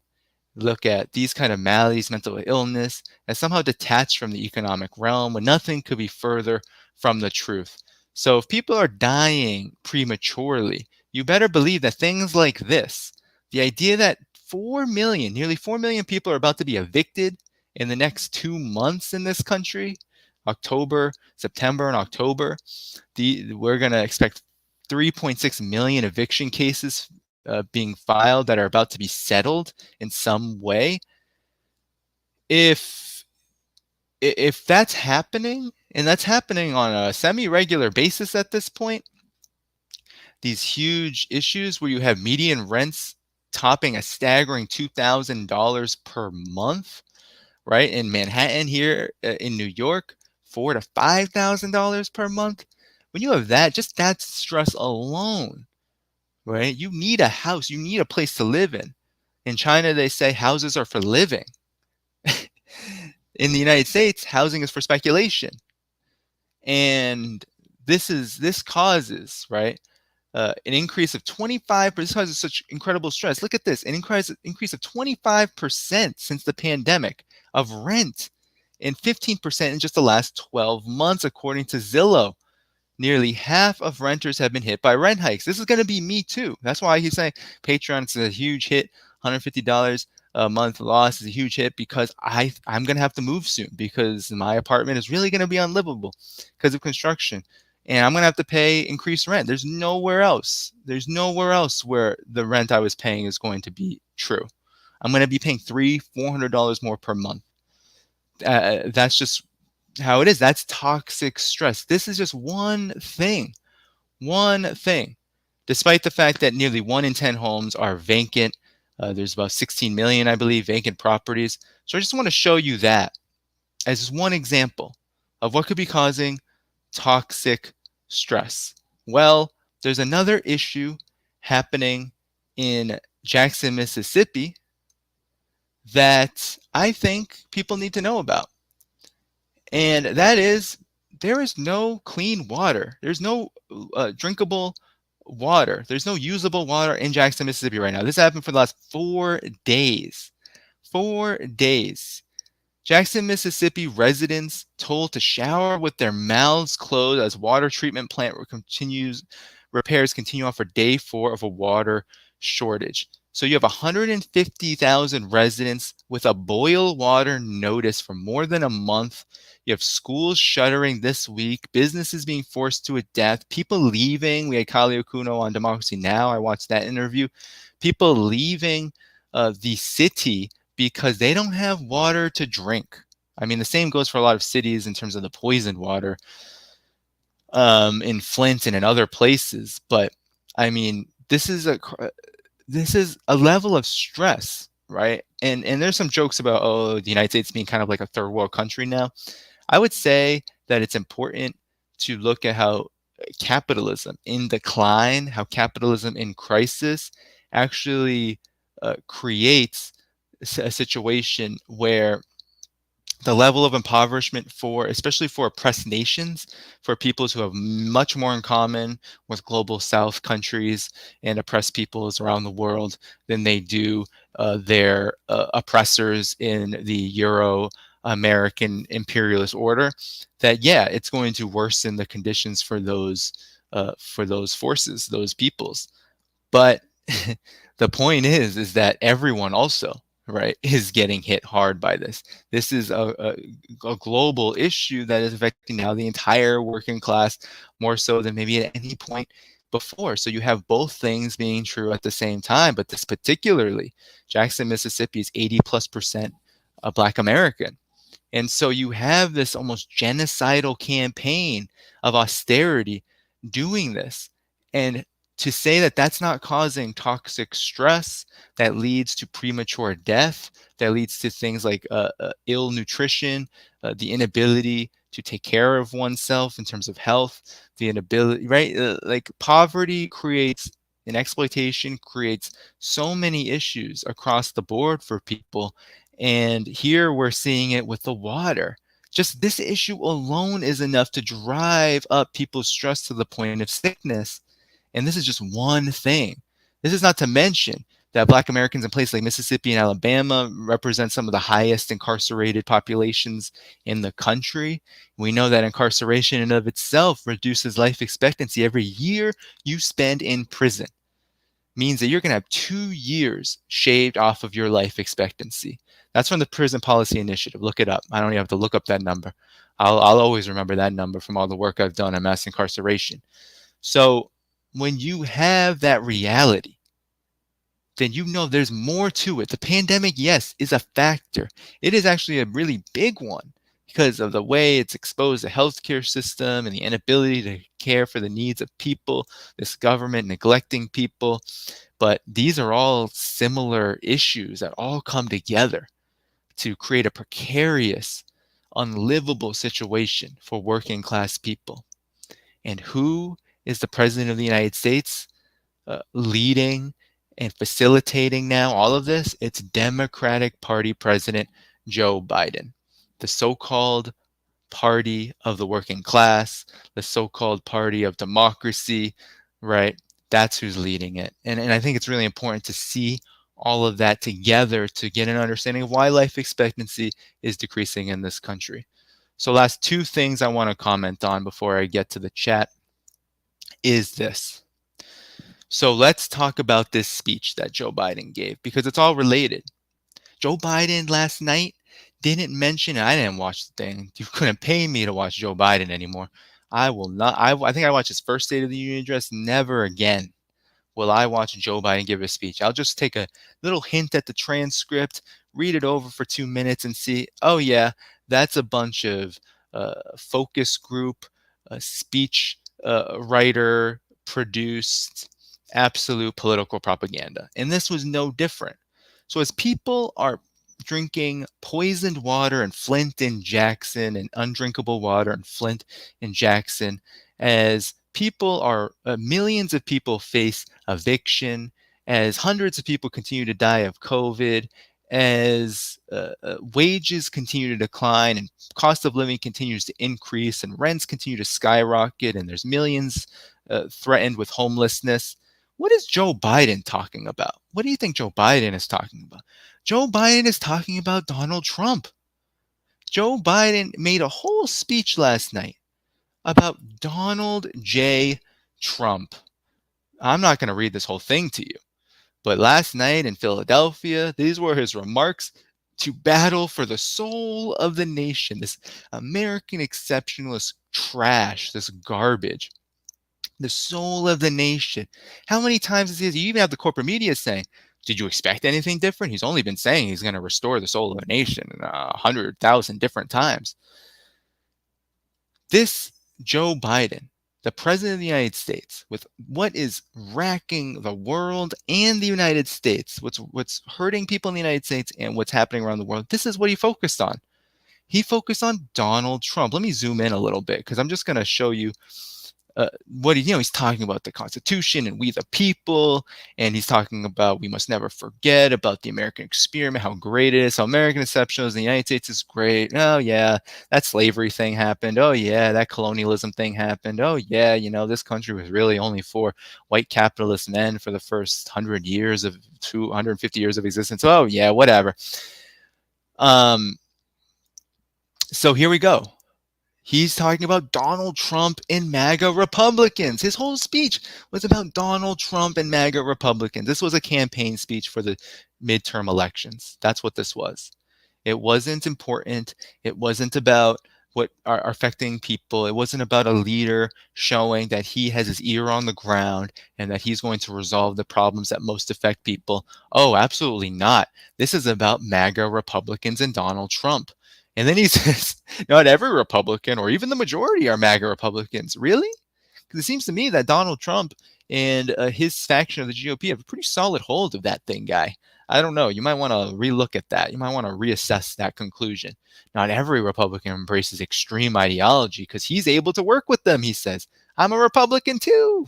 A: look at these kind of maladies, mental illness, as somehow detached from the economic realm, when nothing could be further from the truth. So if people are dying prematurely, you better believe that things like this, the idea that nearly 4 million people are about to be evicted in the next 2 months in this country, September and October, we're going to expect 3.6 million eviction cases being filed that are about to be settled in some way. If that's happening, and that's happening on a semi-regular basis at this point, these huge issues where you have median rents topping a staggering $2,000 per month, right? In Manhattan here in New York, $4,000 to $5,000 per month. When you have that, just that stress alone, right? You need a house. You need a place to live in. In China, they say houses are for living. In the United States, housing is for speculation. And this causes, right, an increase of 25%. This causes such incredible stress. Look at this, an increase of 25% since the pandemic of rent, and 15% in just the last 12 months, according to Zillow. Nearly half of renters have been hit by rent hikes. This is going to be me too. That's why he's saying Patreon is a huge hit. $150 a month loss is a huge hit, because I'm going to have to move soon, because my apartment is really going to be unlivable because of construction. And I'm going to have to pay increased rent. There's nowhere else where the rent I was paying is going to be true. I'm going to be paying $300-$400 more per month. That's just how it is. That's toxic stress. This is just one thing. Despite the fact that nearly 1 in 10 homes are vacant, there's about 16 million, I believe, vacant properties. So I just want to show you that as just one example of what could be causing toxic stress. Well, there's another issue happening in Jackson, Mississippi that I think people need to know about. And that is, there is no clean water. There's no drinkable water. There's no usable water in Jackson, Mississippi right now. This happened for the last 4 days. 4 days. Jackson, Mississippi residents told to shower with their mouths closed as water treatment plant repairs continue on for day 4 of a water shortage. So you have 150,000 residents with a boil water notice for more than a month. You have schools shuttering this week, businesses being forced to adapt, people leaving. We had Kali Okuno on Democracy Now! I watched that interview. People leaving the city because they don't have water to drink. I mean, the same goes for a lot of cities in terms of the poisoned water in Flint and in other places. But I mean, this is a level of stress, right? And there's some jokes about, oh, the United States being kind of like a third world country now. I would say that it's important to look at how capitalism in decline, how capitalism in crisis actually creates a situation where the level of impoverishment for, especially for oppressed nations, for peoples who have much more in common with global South countries and oppressed peoples around the world than they do their oppressors in the Euro-American imperialist order, that yeah, it's going to worsen the conditions for those forces, those peoples. But the point is that everyone also, right, is getting hit hard by this. This is a global issue that is affecting now the entire working class more so than maybe at any point before. So you have both things being true at the same time. But this particularly, Jackson, Mississippi is 80+% Black American. And so you have this almost genocidal campaign of austerity doing this. And to say that that's not causing toxic stress that leads to premature death, that leads to things like ill nutrition, the inability to take care of oneself in terms of health, the inability, right? Like poverty creates, and exploitation creates so many issues across the board for people. And here we're seeing it with the water. Just this issue alone is enough to drive up people's stress to the point of sickness. And this is just one thing. This is not to mention that Black Americans in places like Mississippi and Alabama represent some of the highest incarcerated populations in the country. We know that incarceration in and of itself reduces life expectancy. Every year you spend in prison means that you're going to have 2 years shaved off of your life expectancy. That's from the Prison Policy Initiative. Look it up. I don't even have to look up that number. I'll always remember that number from all the work I've done on mass incarceration. So when you have that reality, then you know there's more to it. The pandemic, yes, is a factor. It is actually a really big one because of the way it's exposed the healthcare system and the inability to care for the needs of people, this government neglecting people. But these are all similar issues that all come together to create a precarious, unlivable situation for working class people. And who is the president of the United States leading and facilitating now all of this? It's Democratic Party President Joe Biden, the so-called party of the working class, the so-called party of democracy, right? That's who's leading it. And I think it's really important to see all of that together to get an understanding of why life expectancy is decreasing in this country. So last 2 things I want to comment on before I get to the chat is this. So let's talk about this speech that Joe Biden gave because it's all related. Joe Biden last night didn't mention, I didn't watch the thing. You couldn't pay me to watch Joe Biden anymore. I will not. I think I watched his first State of the Union address. Never again will I watch Joe Biden give a speech. I'll just take a little hint at the transcript, read it over for 2 minutes and see, oh yeah, that's a bunch of focus group, speech writer produced absolute political propaganda. And this was no different. So as people are drinking poisoned water in Flint and Jackson and undrinkable water in Flint and Jackson, as people are, millions of people face eviction, as hundreds of people continue to die of COVID, as wages continue to decline and cost of living continues to increase and rents continue to skyrocket and there's millions threatened with homelessness. What is Joe Biden talking about? What do you think Joe Biden is talking about? Joe Biden is talking about Donald Trump. Joe Biden made a whole speech last night about Donald J. Trump. I'm not going to read this whole thing to you, but last night in Philadelphia, these were his remarks to battle for the soul of the nation, this American exceptionalist trash, this garbage, the soul of the nation. How many times is he? You even have the corporate media saying, did you expect anything different? He's only been saying he's going to restore the soul of a nation 100,000 different times. This Joe Biden, the president of the United States, with what is racking the world and the United States, what's hurting people in the United States and what's happening around the world, this is what he focused on. He focused on Donald Trump. Let me zoom in a little bit because I'm just going to show you what he's talking about the Constitution and we the people, and he's talking about we must never forget about the American experiment, how great it is, how American exceptionalism in the United States is great. Oh yeah, that slavery thing happened. Oh yeah, that colonialism thing happened. Oh yeah, this country was really only for white capitalist men for the first 250 years of existence. Oh yeah, whatever. So here we go. He's talking about Donald Trump and MAGA Republicans. His whole speech was about Donald Trump and MAGA Republicans. This was a campaign speech for the midterm elections. That's what this was. It wasn't important. It wasn't about what are affecting people. It wasn't about a leader showing that he has his ear on the ground and that he's going to resolve the problems that most affect people. Oh, absolutely not. This is about MAGA Republicans and Donald Trump. And then he says, not every Republican or even the majority are MAGA Republicans. Really? Because it seems to me that Donald Trump and his faction of the GOP have a pretty solid hold of that thing, guy. I don't know. You might want to relook at that. You might want to reassess that conclusion. Not every Republican embraces extreme ideology because he's able to work with them, he says. I'm a Republican too,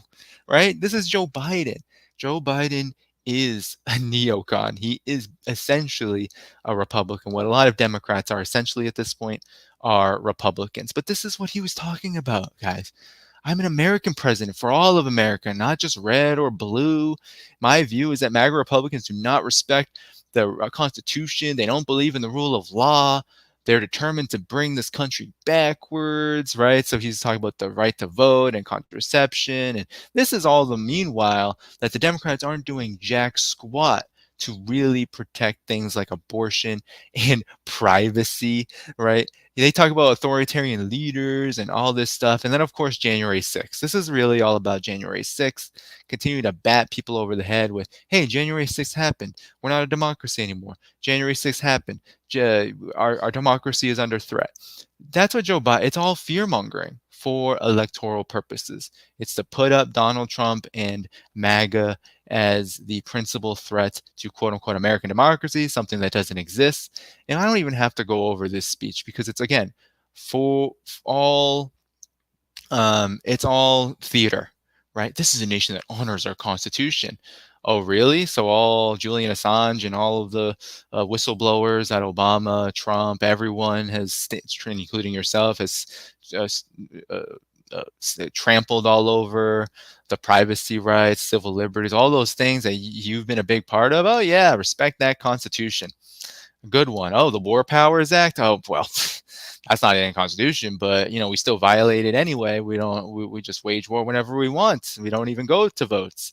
A: right? This is Joe Biden. Joe Biden is a neocon. He is essentially a Republican. What a lot of Democrats are essentially at this point are Republicans. But this is what he was talking about, guys. I'm an American president for all of America, not just red or blue. My view is that MAGA Republicans do not respect the Constitution. They don't believe in the rule of law. They're determined to bring this country backwards, right? So he's talking about the right to vote and contraception. And this is all the meanwhile that the Democrats aren't doing jack squat to really protect things like abortion and privacy, right? They talk about authoritarian leaders and all this stuff. And then, of course, January 6th. This is really all about January 6th. Continue to bat people over the head with, hey, January 6th happened. We're not a democracy anymore. January 6th happened. Our democracy is under threat. That's what Joe Biden, it's all fear mongering for electoral purposes. It's to put up Donald Trump and MAGA as the principal threat to quote unquote American democracy, something that doesn't exist. And I don't even have to go over this speech because it's, again, it's all theater, right? This is a nation that honors our Constitution. Oh, really? So all Julian Assange and all of the whistleblowers at Obama, Trump, everyone has, including yourself, has trampled all over the privacy rights, civil liberties, all those things that you've been a big part of. Oh, yeah, respect that Constitution. Good one. Oh, the War Powers Act. Oh, well, that's not in the Constitution, but we still violate it anyway. We just wage war whenever we want. We don't even go to votes.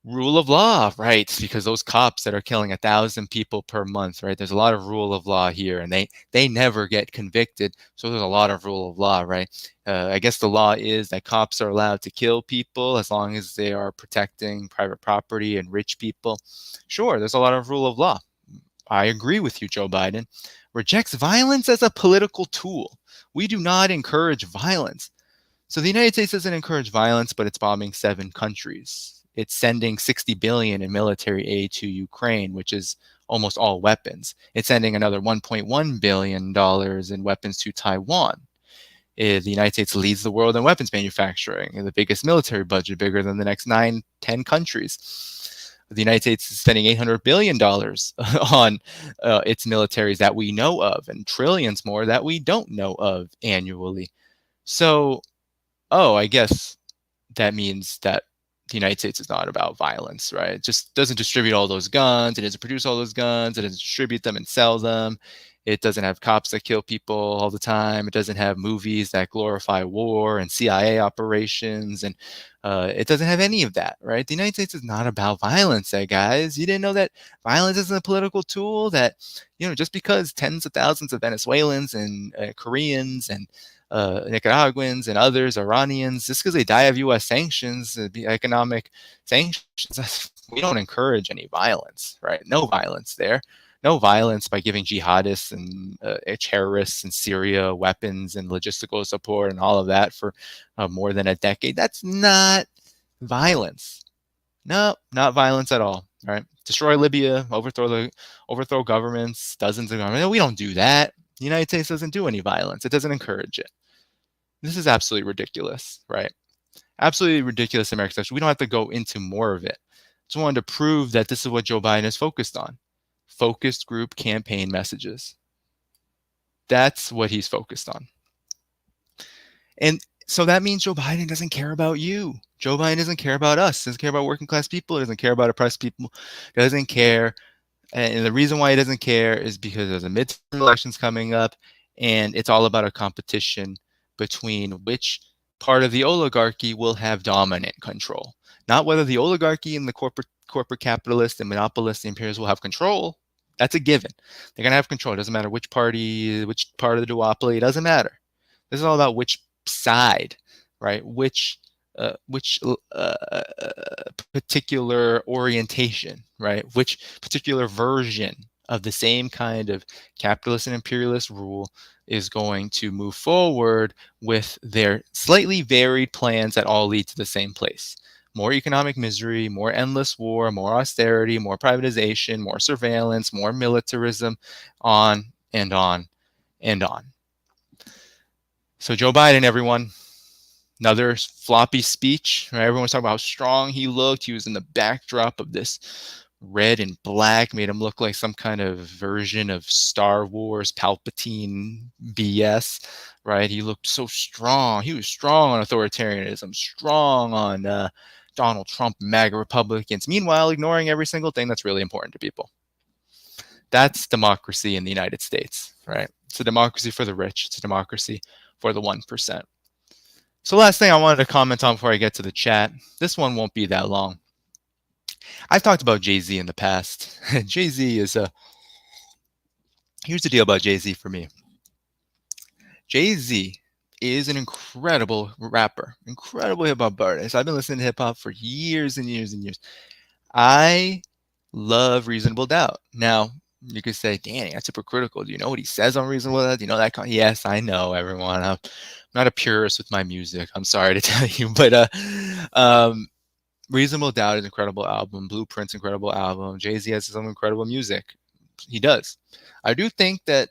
A: Rule of law, right? Because those cops that are killing 1,000 people per month, right? There's a lot of rule of law here, and they never get convicted. So there's a lot of rule of law, right? I guess the law is that cops are allowed to kill people as long as they are protecting private property and rich people. Sure, there's a lot of rule of law. I agree with you, Joe Biden. Rejects violence as a political tool. We do not encourage violence. So the United States doesn't encourage violence, but it's bombing 7 countries. It's sending $60 billion in military aid to Ukraine, which is almost all weapons. It's sending another $1.1 billion in weapons to Taiwan. The United States leads the world in weapons manufacturing, the biggest military budget, bigger than the next 9-10 countries. The United States is spending $800 billion on its militaries that we know of, and trillions more that we don't know of annually. So, I guess that means that the United States is not about violence, right? It just doesn't distribute all those guns. It doesn't produce all those guns. It doesn't distribute them and sell them. It doesn't have cops that kill people all the time. It doesn't have movies that glorify war and CIA operations. And it doesn't have any of that, right? The United States is not about violence, guys. You didn't know that violence isn't a political tool? That, just because tens of thousands of Venezuelans and Koreans and Nicaraguans and others, Iranians, just because they die of U.S. sanctions, economic sanctions, we don't encourage any violence, right? No violence there. No violence by giving jihadists and terrorists in Syria weapons and logistical support and all of that for more than a decade. That's not violence. No, not violence at all, right? Destroy Libya, overthrow governments, dozens of governments. No, we don't do that. The United States doesn't do any violence. It doesn't encourage it. This is absolutely ridiculous, right? Absolutely ridiculous American stuff. We don't have to go into more of it. Just wanted to prove that this is what Joe Biden is focused on. Focused group campaign messages. That's what he's focused on. And so that means Joe Biden doesn't care about you. Joe Biden doesn't care about us. Doesn't care about working class people. Doesn't care about oppressed people. Doesn't care. And the reason why he doesn't care is because there's a midterm elections coming up, and it's all about a competition between which part of the oligarchy will have dominant control. Not whether the oligarchy and the corporate capitalists and monopolists and imperialists will have control. That's a given. They're going to have control. It doesn't matter which party, which part of the duopoly. It doesn't matter. This is all about which side, right? Which particular orientation, right? Which particular version of the same kind of capitalist and imperialist rule is going to move forward with their slightly varied plans that all lead to the same place. More economic misery, more endless war, more austerity, more privatization, more surveillance, more militarism, on and on and on. So Joe Biden, everyone, another floppy speech, right? Everyone's talking about how strong he looked. He was in the backdrop of this red and black, made him look like some kind of version of Star Wars Palpatine BS, right? He looked so strong. He was strong on authoritarianism, strong on Donald Trump, MAGA Republicans, meanwhile ignoring every single thing that's really important to people. That's democracy in the United States, right? It's a democracy for the rich. It's a democracy for the 1%. So last thing I wanted to comment on before I get to the chat, this one won't be that long. I've talked about Jay-Z in the past. Jay-Z is here's the deal about Jay-Z for me. Jay-Z is an incredible rapper, incredible hip-hop artist. I've been listening to hip-hop for years and years and years. I love Reasonable Doubt. Now, you could say, Danny, that's hypocritical. Do you know what he says on Reasonable Doubt? Do you know that? Yes, I know, everyone. I'm not a purist with my music. I'm sorry to tell you, but Reasonable Doubt is an incredible album. Blueprint's an incredible album. Jay-Z has some incredible music. He does. I do think that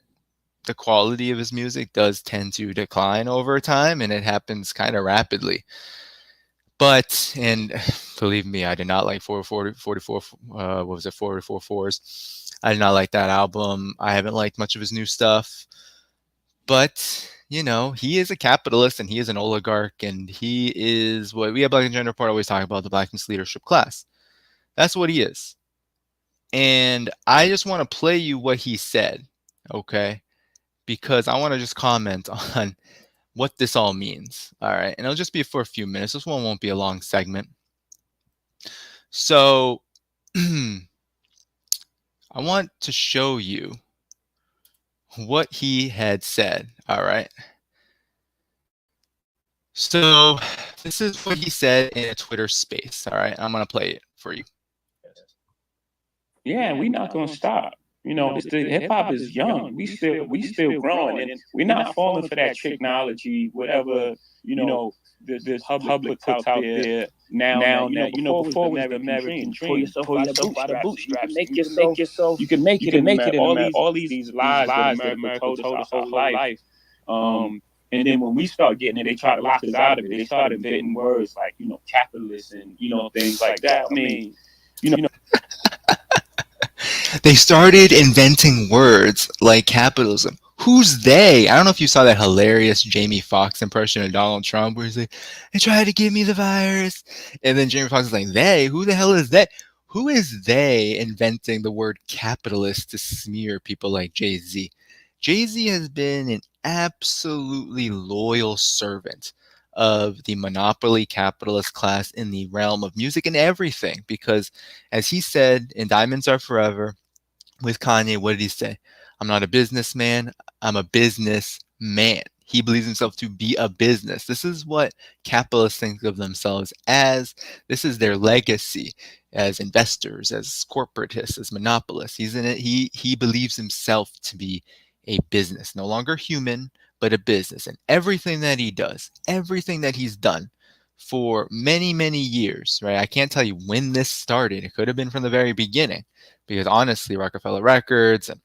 A: the quality of his music does tend to decline over time, and it happens kind of rapidly. But, and believe me, I did not like 44 4s. I did not like that album. I haven't liked much of his new stuff. But, he is a capitalist and he is an oligarch, and he is what we at Black and Gender Report always talk about, the Black leadership class. That's what he is. And I just want to play you what he said, okay? Because I want to just comment on what this all means, all right? And it'll just be for a few minutes. This one won't be a long segment. So I want to show you what he had said, all right? So this is what he said in a Twitter space, all right? I'm going to play it for you.
B: Yeah, we're not going to stop. The hip hop is young. We still growing, and we're not falling for that technology, whatever, the public puts out there now. Before was the American dream. Pull yourself out of bootstraps. You can make it in all these lies that America told us our whole life. And then when we start getting it, they try to lock us out of it. They started inventing words like, capitalist and, things like that. I mean,
A: They started inventing words like capitalism. Who's they? I don't know if you saw that hilarious Jamie Foxx impression of Donald Trump where he's like, they tried to give me the virus. And then Jamie Foxx is like, they? Who the hell is that? Who is they inventing the word capitalist to smear people like Jay-Z? Jay-Z has been an absolutely loyal servant of the monopoly capitalist class in the realm of music and everything because, as he said in Diamonds Are Forever, with Kanye, what did he say? I'm not a businessman. I'm a business man. He believes himself to be a business. This is what capitalists think of themselves as. This is their legacy as investors, as corporatists, as monopolists. He's in it. He believes himself to be a business, no longer human, but a business. And everything that he does, everything that he's done for many, many years, right? I can't tell you when this started. It could have been from the very beginning because honestly, Rockefeller Records and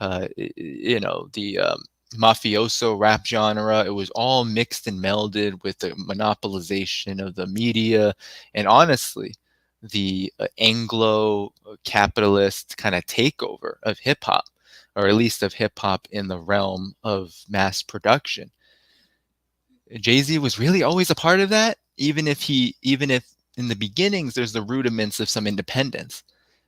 A: the mafioso rap genre, it was all mixed and melded with the monopolization of the media, and honestly, the Anglo capitalist kind of takeover of hip hop, or at least of hip hop in the realm of mass production. Jay-Z was really always a part of that, even if in the beginnings there's the rudiments of some independence.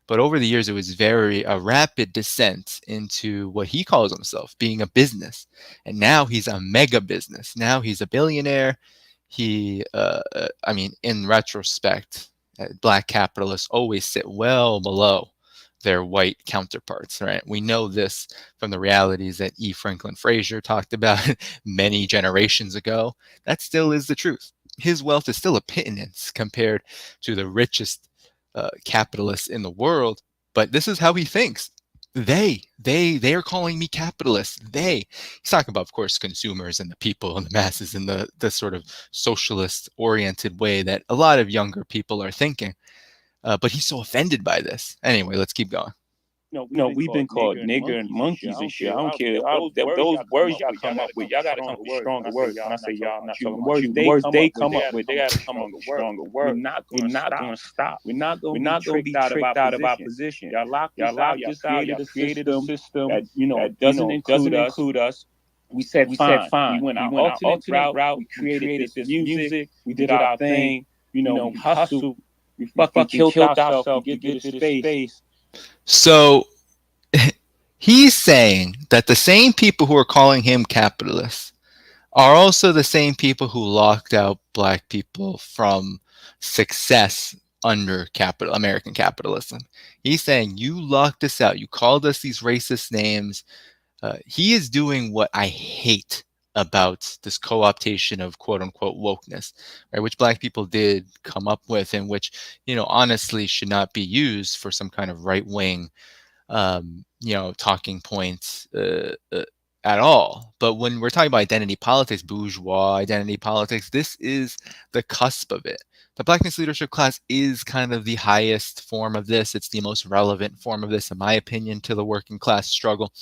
A: But over the years, it was a rapid descent into what he calls himself, being a business. And now he's a mega business. Now he's a billionaire. In retrospect, black capitalists always sit well below their white counterparts, right? We know this from the realities that E. Franklin Frazier talked about many generations ago. That still is the truth. His wealth is still a pittance compared to the richest capitalists in the world, but this is how he thinks. They are calling me capitalist. He's talking about, of course, consumers and the people and the masses in the sort of socialist oriented way that a lot of younger people are thinking. But he's so offended by this. Anyway, let's keep going.
B: We've been called nigger and monkeys and shit. I don't care. Those words y'all come up with, y'all got to come up with stronger words. When I say y'all, I'm not talking about you. The words they come up with, they got to come up with stronger words. We're not going to stop. We're not going to be tricked out of our position. Y'all locked us out. Y'all created a system that doesn't include us. We said fine. We went our alternate route. We created this music. We did our thing. We hustled. We fucking killed ourselves to get to this space.
A: So he's saying that the same people who are calling him capitalists are also the same people who locked out black people from success under American capitalism. He's saying, you locked us out. You called us these racist names. He is doing what I hate about this co-optation of quote unquote wokeness, right, which black people did come up with, and which, honestly should not be used for some kind of right wing, talking points at all. But when we're talking about identity politics, bourgeois identity politics, this is the cusp of it. The Blackness leadership class is kind of the highest form of this. It's the most relevant form of this, in my opinion, to the working class struggle.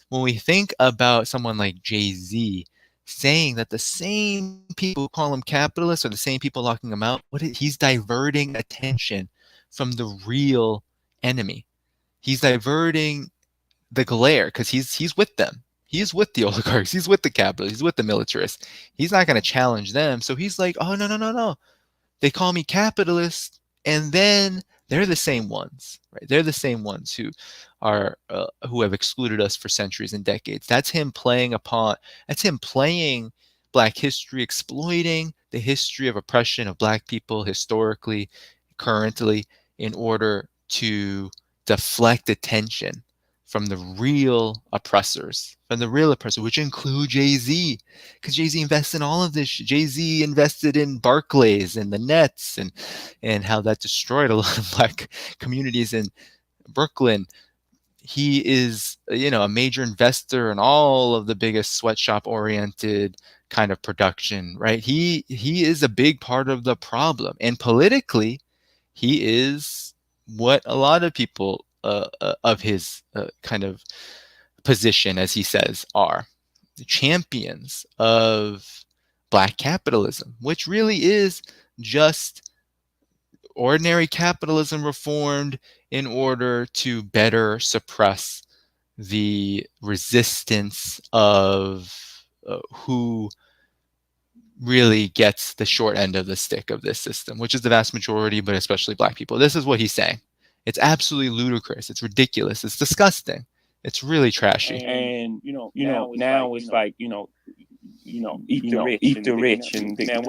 A: When we think about someone like Jay-Z saying that the same people who call him capitalist are the same people locking him out, he's diverting attention from the real enemy. He's diverting the glare because he's with them. He's with the oligarchs. He's with the capitalists. He's with the militarists. He's not going to challenge them. So he's like, oh, no. They call me capitalist, and then they're the same ones, right? They're the same ones who are who have excluded us for centuries and decades. That's him playing Black history, exploiting the history of oppression of Black people historically, currently, in order to deflect attention from the real oppressors, which include Jay-Z, because Jay-Z invests in all of this. Jay-Z invested in Barclays and the Nets, and how that destroyed a lot of Black communities in Brooklyn. He is, a major investor in all of the biggest sweatshop-oriented kind of production, right? He is a big part of the problem, and politically, he is what a lot of people of his kind of position, as he says, are champions of Black capitalism, which really is just ordinary capitalism reformed in order to better suppress the resistance of who really gets the short end of the stick of this system, which is the vast majority, but especially black people. This is what he's saying. It's absolutely ludicrous. It's ridiculous. It's disgusting. It's really trashy.
B: And now it's like eat the rich, and now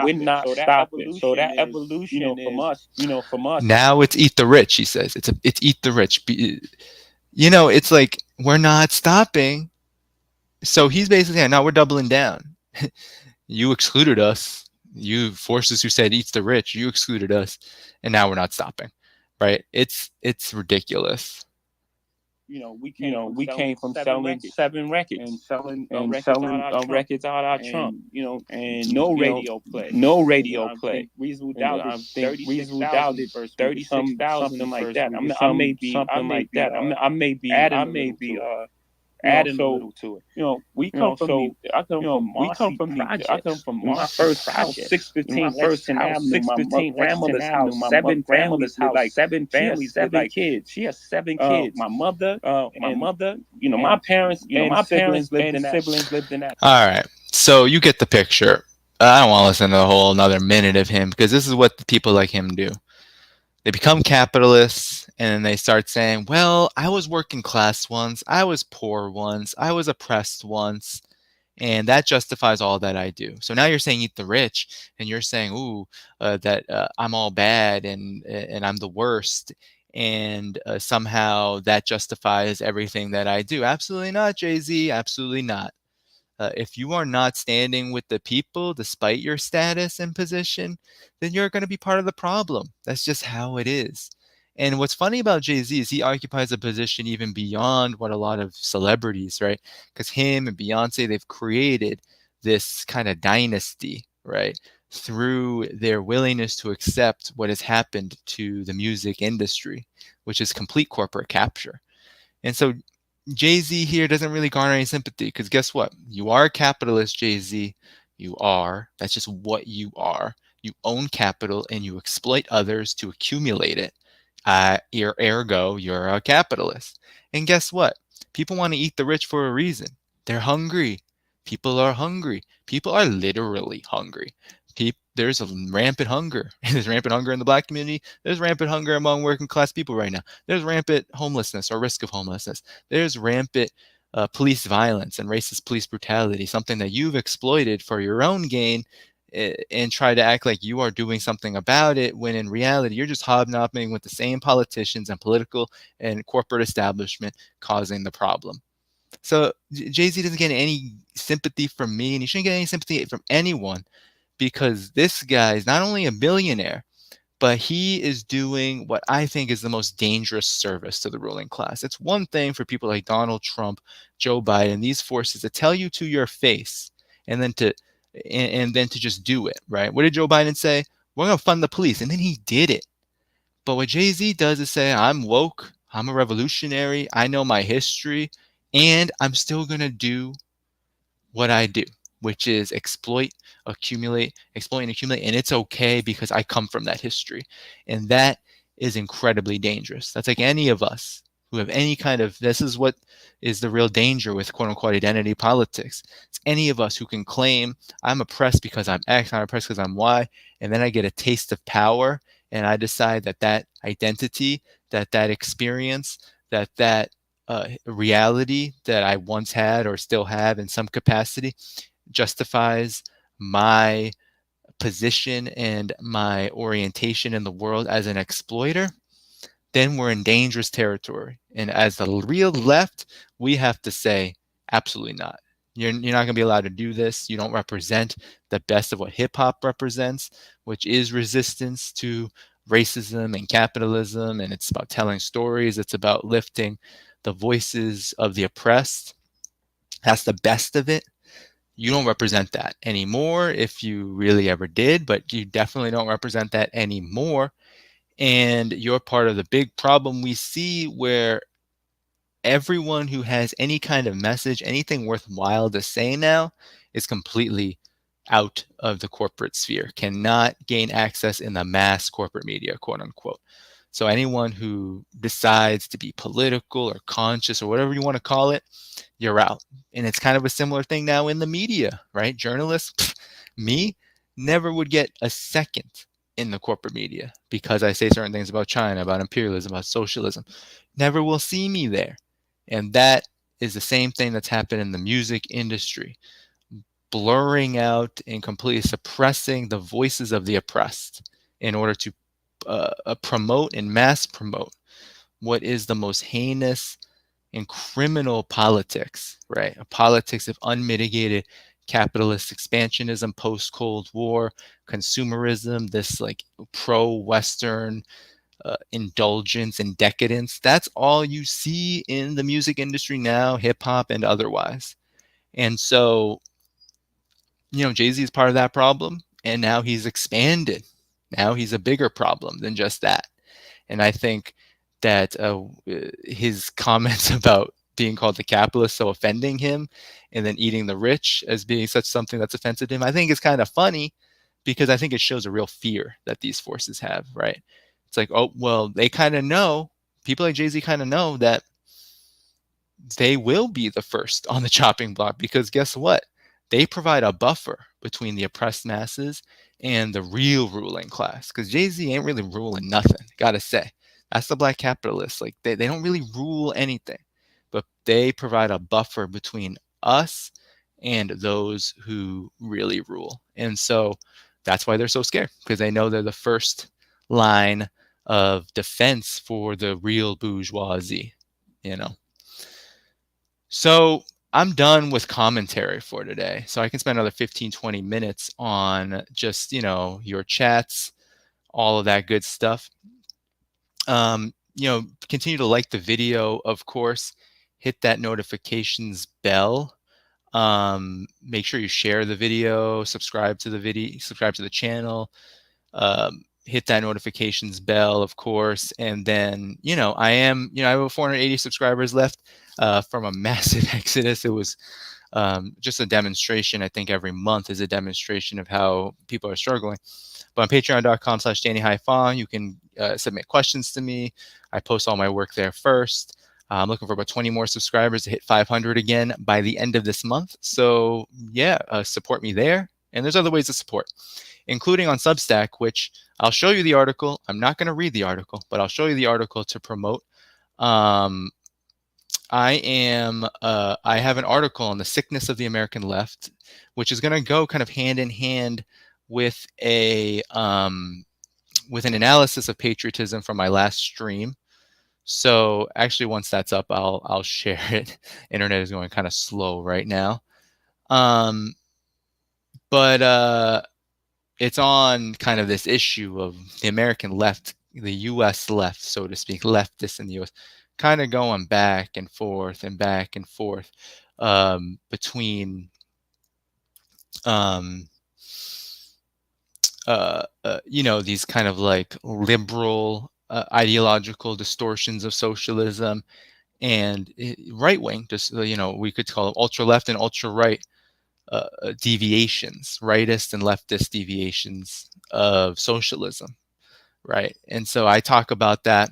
B: we're not stopping. So that evolution is from us.
A: Now it's eat the rich, he says. It's eat the rich. It's like we're not stopping. So he's basically saying, now we're doubling down. You excluded us. You forces who said eats the rich. You excluded us, and now we're not stopping. Right? It's ridiculous.
B: We came from selling 7 records and selling records out our trunk. And no radio play. Reasonable Doubt did 36,000 like that. I may be adding a little to it. We come from my first house, 615 Lexington Avenue, my grandmother's house, 7 families, like 7 families, 7 kids. She has 7 kids. My mother, my parents, my siblings lived in that.
A: All right, so you get the picture. I don't want to listen to a whole another minute of him, because this is what the people like him do. They become capitalists, and then they start saying, well, I was working class once, I was poor once, I was oppressed once, and that justifies all that I do. So now you're saying eat the rich, and you're saying, that I'm all bad and I'm the worst, and somehow that justifies everything that I do. Absolutely not, Jay-Z, absolutely not. If you are not standing with the people despite your status and position, then you're going to be part of the problem. That's just how it is. And what's funny about Jay-Z is he occupies a position even beyond what a lot of celebrities, right? Because him and Beyonce, they've created this kind of dynasty, right? Through their willingness to accept what has happened to the music industry, which is complete corporate capture. And so Jay-Z here doesn't really garner any sympathy, because guess what? You are a capitalist, Jay-Z. You are. That's just what you are. You own capital and you exploit others to accumulate it. Ergo, you're a capitalist. And guess what? People want to eat the rich for a reason. They're hungry. People are hungry. People are literally hungry. There's a rampant hunger. There's rampant hunger in the black community. There's rampant hunger among working class people right now. There's rampant homelessness or risk of homelessness. There's rampant police violence and racist police brutality, something that you've exploited for your own gain, and try to act like you are doing something about it, when in reality you're just hobnobbing with the same politicians and political and corporate establishment causing the problem. So Jay-Z doesn't get any sympathy from me, and he shouldn't get any sympathy from anyone, because this guy is not only a billionaire, but he is doing what I think is the most dangerous service to the ruling class. It's one thing for people like Donald Trump, Joe Biden, these forces to tell you to your face and then to just do it, right? What did Joe Biden say? We're going to fund the police. And then he did it. But what Jay-Z does is say, I'm woke, I'm a revolutionary, I know my history, and I'm still going to do what I do, which is exploit, accumulate, exploit and accumulate. And it's okay because I come from that history. And that is incredibly dangerous. That's like any of us who have any kind of, this is what is the real danger with quote unquote identity politics. It's any of us who can claim I'm oppressed because I'm X, I'm oppressed because I'm Y, and then I get a taste of power and I decide that identity, that experience, that reality that I once had or still have in some capacity justifies my position and my orientation in the world as an exploiter, then we're in dangerous territory. And as the real left, we have to say, absolutely not. You're not going to be allowed to do this. You don't represent the best of what hip hop represents, which is resistance to racism and capitalism. And it's about telling stories. It's about lifting the voices of the oppressed. That's the best of it. You don't represent that anymore, if you really ever did, but you definitely don't represent that anymore. And you're part of the big problem we see, where everyone who has any kind of message, anything worthwhile to say now, is completely out of the corporate sphere, cannot gain access in the mass corporate media, quote unquote. So anyone who decides to be political or conscious or whatever you want to call it, you're out. And it's kind of a similar thing now in the media, right? Journalists, me, never would get a second in the corporate media because I say certain things about China, about imperialism, about socialism. Never will see me there. And that is the same thing that's happened in the music industry, blurring out and completely suppressing the voices of the oppressed in order to promote and mass promote what is the most heinous and criminal politics, right? A politics of unmitigated capitalist expansionism, post Cold War, consumerism, this like pro Western indulgence and decadence. That's all you see in the music industry now, hip hop and otherwise. And so, Jay-Z is part of that problem, and now he's expanded. Now he's a bigger problem than just that. And I think that his comments about being called a capitalist so offending him, and then eating the rich as being such something that's offensive to him, I think is kind of funny, because I think it shows a real fear that these forces have, right? It's like, oh, well, they kind of know, people like Jay-Z kind of know that they will be the first on the chopping block, because guess what? They provide a buffer between the oppressed masses and the real ruling class. Because Jay-Z ain't really ruling nothing, gotta say. That's the black capitalists. Like they don't really rule anything, but they provide a buffer between us and those who really rule. And so that's why they're so scared, because they know they're the first line of defense for the real bourgeoisie, you know. So I'm done with commentary for today. So I can spend another 15, 20 minutes on just, your chats, all of that good stuff. Continue to like the video, of course, hit that notifications bell. Make sure you share the video, subscribe to the channel, hit that notifications bell, of course. And then, I have 480 subscribers left from a massive exodus. It was just a demonstration. I think every month is a demonstration of how people are struggling. But on patreon.com/DannyDhaiphong, you can submit questions to me. I post all my work there first. I'm looking for about 20 more subscribers to hit 500 again by the end of this month. So yeah, support me there. And there's other ways to support, including on Substack, which I'll show you the article. I'm not going to read the article, but I'll show you the article to promote. I have an article on the sickness of the American left, which is going to go kind of hand in hand with with an analysis of patriotism from my last stream. So actually, once that's up, I'll share it. Internet is going kind of slow right now, but it's on kind of this issue of the American left, the U.S. left, so to speak, leftists in the U.S., kind of going back and forth between these kind of like liberal ideological distortions of socialism and right wing, just we could call it ultra left and ultra right deviations, rightist and leftist deviations of socialism, right? And so I talk about that.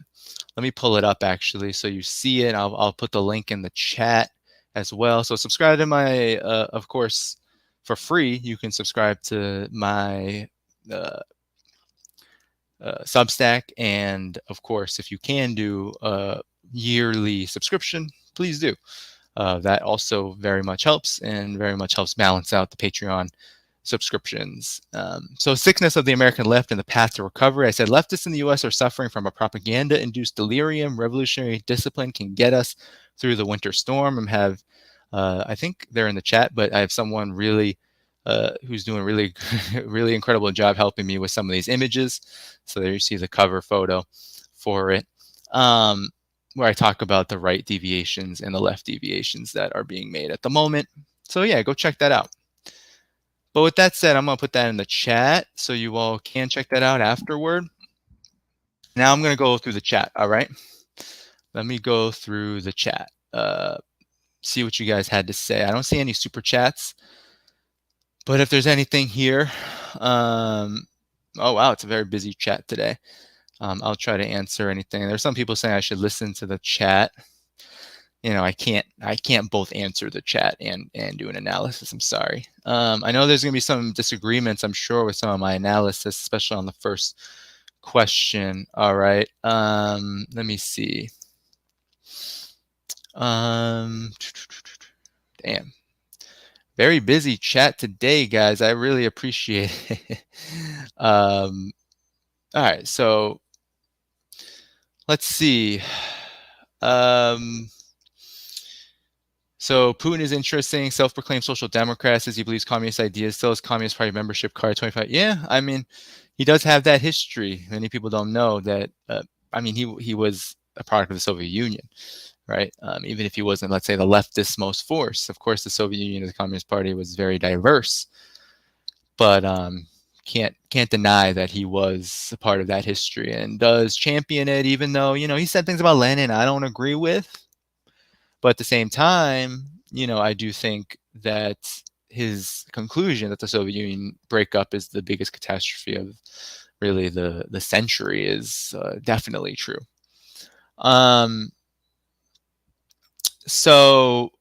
A: Let me pull it up actually, so you see it. I'll put the link in the chat as well. So subscribe to my, of course, for free. You can subscribe to my Substack, and of course, if you can do a yearly subscription, please do. That also very much helps, and very much helps balance out the Patreon subscriptions. So sickness of the American left and the path to recovery. I said leftists in the U.S. are suffering from a propaganda-induced delirium. Revolutionary discipline can get us through the winter storm. I think they're in the chat, but I have someone really who's doing really, really incredible job helping me with some of these images. So there you see the cover photo for it, where I talk about the right deviations and the left deviations that are being made at the moment. So yeah, go check that out. But with that said, I'm going to put that in the chat so you all can check that out afterward. Now I'm going to go through the chat, all right? Let me go through the chat, see what you guys had to say. I don't see any super chats, But if there's anything here, oh wow, it's a very busy chat today. I'll try to answer anything. There's some people saying I should listen to the chat. I can't both answer the chat and do an analysis. I'm sorry. I know there's gonna be some disagreements, I'm sure, with some of my analysis, especially on the first question. All right. Let me see. Damn. Very busy chat today, guys. I really appreciate it. All right, so let's see. So Putin is interesting. Self-proclaimed social democrat, says he believes communist ideas. Still has Communist Party membership card 25. Yeah, I mean, he does have that history. Many people don't know that. I mean, he was a product of the Soviet Union, right? Even if he wasn't, let's say, the leftist most force. Of course, the Soviet Union, the Communist Party, was very diverse, but can't deny that he was a part of that history and does champion it, even though he said things about Lenin I don't agree with. But at the same time, I do think that his conclusion that the Soviet Union breakup is the biggest catastrophe of really the century is definitely true. So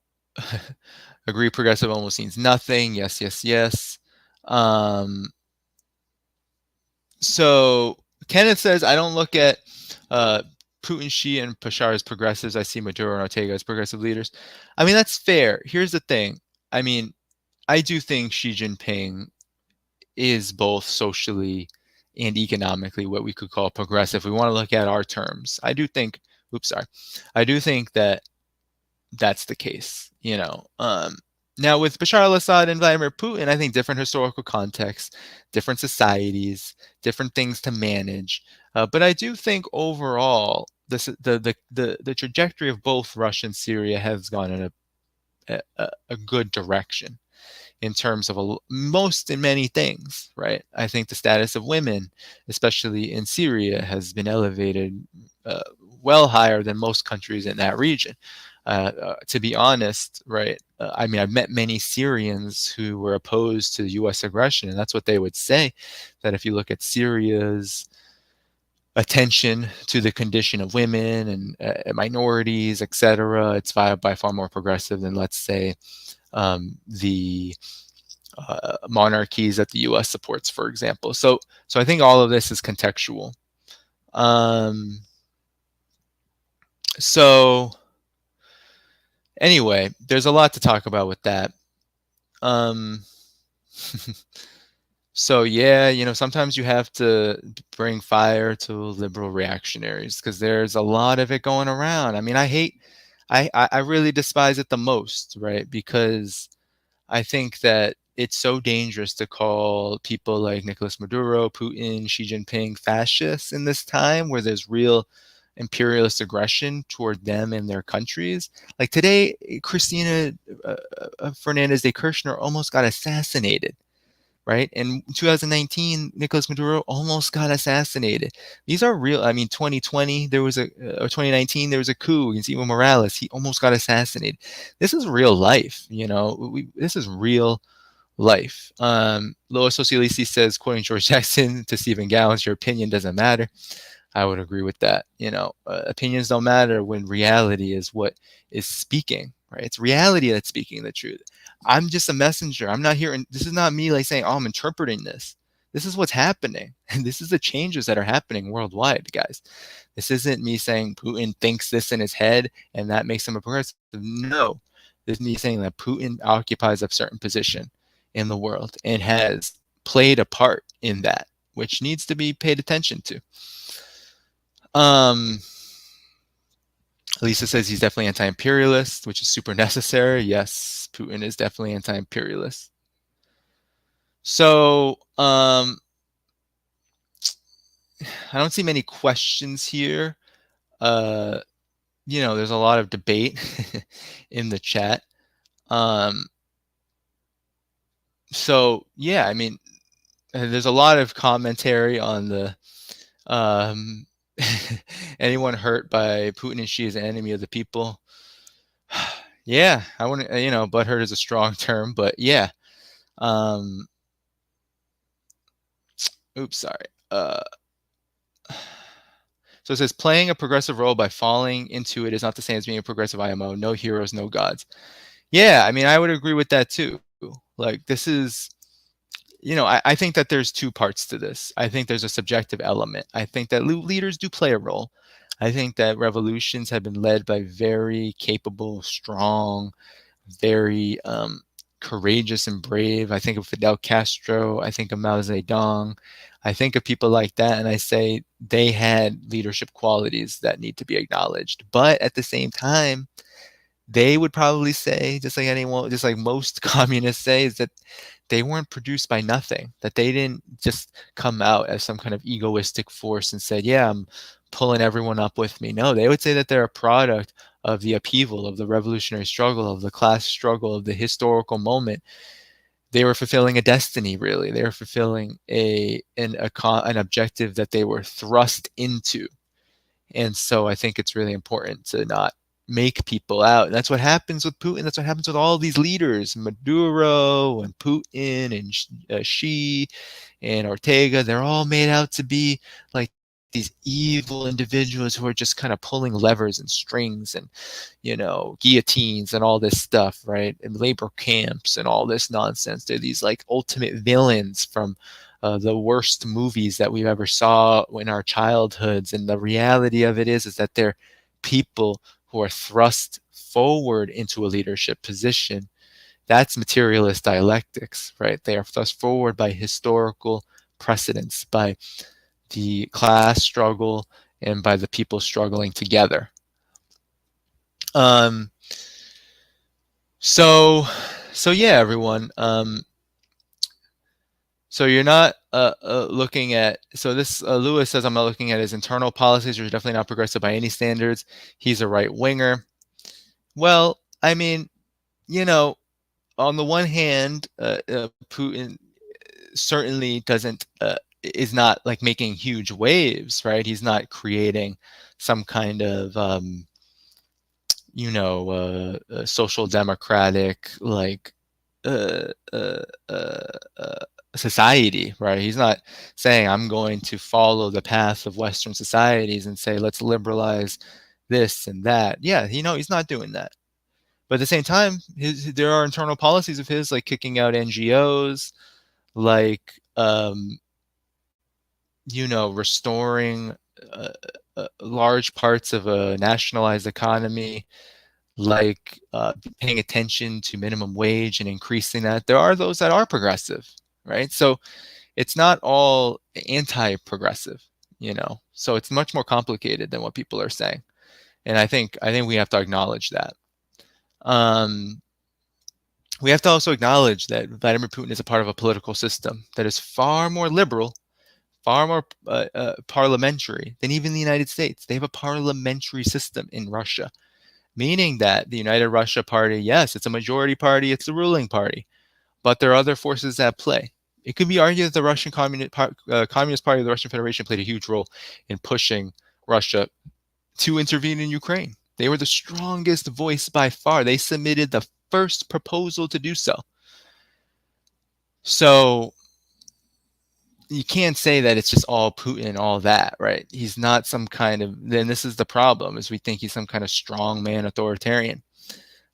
A: agree progressive almost means nothing. Yes, yes, yes. So Kenneth says, I don't look at Putin, Xi, and Bashar as progressives. I see Maduro and Ortega as progressive leaders. I mean, that's fair. Here's the thing. I mean, I do think Xi Jinping is both socially and economically what we could call progressive. We want to look at our terms. I do think, I do think that that's the case, Now, with Bashar al-Assad and Vladimir Putin, I think different historical contexts, different societies, different things to manage. But I do think overall, the trajectory of both Russia and Syria has gone in a good direction in terms of most and many things, right? I think the status of women, especially in Syria, has been elevated well higher than most countries in that region. To be honest, right? I mean, I've met many Syrians who were opposed to U.S. aggression, and that's what they would say, that if you look at Syria's attention to the condition of women and minorities, etc., it's by far more progressive than, let's say, the monarchies that the U.S. supports, for example. So I think all of this is contextual. So anyway, there's a lot to talk about with that. So yeah, sometimes you have to bring fire to liberal reactionaries because there's a lot of it going around. I mean, I really despise it the most, right? Because I think that it's so dangerous to call people like Nicolas Maduro, Putin, Xi Jinping fascists in this time where there's real imperialist aggression toward them and their countries. Like today, Cristina Fernandez de Kirchner almost got assassinated, right? In 2019, Nicolas Maduro almost got assassinated. These are real. I mean, 2020, there was or 2019, there was a coup against Evo Morales. He almost got assassinated. This is real life, this is real life. Lois Socialisti says, quoting George Jackson to Stephen Gowens, your opinion doesn't matter. I would agree with that. Opinions don't matter when reality is what is speaking, right? It's reality that's speaking the truth. I'm just a messenger. I'm not here. And this is not me like saying, oh, I'm interpreting this. This is what's happening. And this is the changes that are happening worldwide, guys. This isn't me saying Putin thinks this in his head and that makes him a progressive. No, this is me saying that Putin occupies a certain position in the world and has played a part in that, which needs to be paid attention to. Lisa says he's definitely anti-imperialist, which is super necessary. Yes, Putin is definitely anti-imperialist. So I don't see many questions here. There's a lot of debate in the chat. So yeah, I mean, there's a lot of commentary on the anyone hurt by Putin and Xi is an enemy of the people. Yeah, I wouldn't, butthurt is a strong term, but yeah, Um, oops, sorry. So it says playing a progressive role by falling into it is not the same as being a progressive IMO. No heroes, no gods. Yeah, I mean, I would agree with that too. Like, this is, I think that there's two parts to this. I think there's a subjective element. I think that leaders do play a role. I think that revolutions have been led by very capable, strong, very courageous and brave. I think of Fidel Castro. I think of Mao Zedong. I think of people like that, and I say they had leadership qualities that need to be acknowledged. But at the same time, they would probably say, just like anyone, just like most communists say, is that they weren't produced by nothing, that they didn't just come out as some kind of egoistic force and said, yeah, I'm pulling everyone up with me. No, they would say that they're a product of the upheaval, of the revolutionary struggle, of the class struggle, of the historical moment. They were fulfilling a destiny, really. They were fulfilling an objective that they were thrust into. And so I think it's really important to not make people out. And that's what happens with Putin. That's what happens with all these leaders, Maduro and Putin and Xi and Ortega. They're all made out to be like these evil individuals who are just kind of pulling levers and strings and, guillotines and all this stuff, right? And labor camps and all this nonsense. They're these like ultimate villains from the worst movies that we've ever saw in our childhoods. And the reality of it is that they're people who are thrust forward into a leadership position. That's materialist dialectics, right? They are thrust forward by historical precedents, by the class struggle, and by the people struggling together. So yeah, everyone. So you're not looking at, so this Lewis says, I'm not looking at his internal policies, which are definitely not progressive by any standards. He's a right winger. Well, I mean, on the one hand, Putin certainly is not like making huge waves, right? He's not creating some kind of, social democratic, like, society, right? He's not saying I'm going to follow the path of Western societies and say let's liberalize this and that. Yeah, he's not doing that. But at the same time, there are internal policies of his, like kicking out NGOs, like restoring large parts of a nationalized economy, like paying attention to minimum wage and increasing that. There are those that are progressive, right? So it's not all anti-progressive, So it's much more complicated than what people are saying, and I think we have to acknowledge that. We have to also acknowledge that Vladimir Putin is a part of a political system that is far more liberal, far more parliamentary than even the United States. They have a parliamentary system in Russia, meaning that the United Russia Party, yes, it's a majority party, it's the ruling party, but there are other forces at play. It could be argued that the Russian Communist Party of the Russian Federation played a huge role in pushing Russia to intervene in Ukraine. They were the strongest voice by far. They submitted the first proposal to do so. So you can't say that it's just all Putin and all that, right? He's not some kind of, then this is the problem, is we think he's some kind of strongman authoritarian.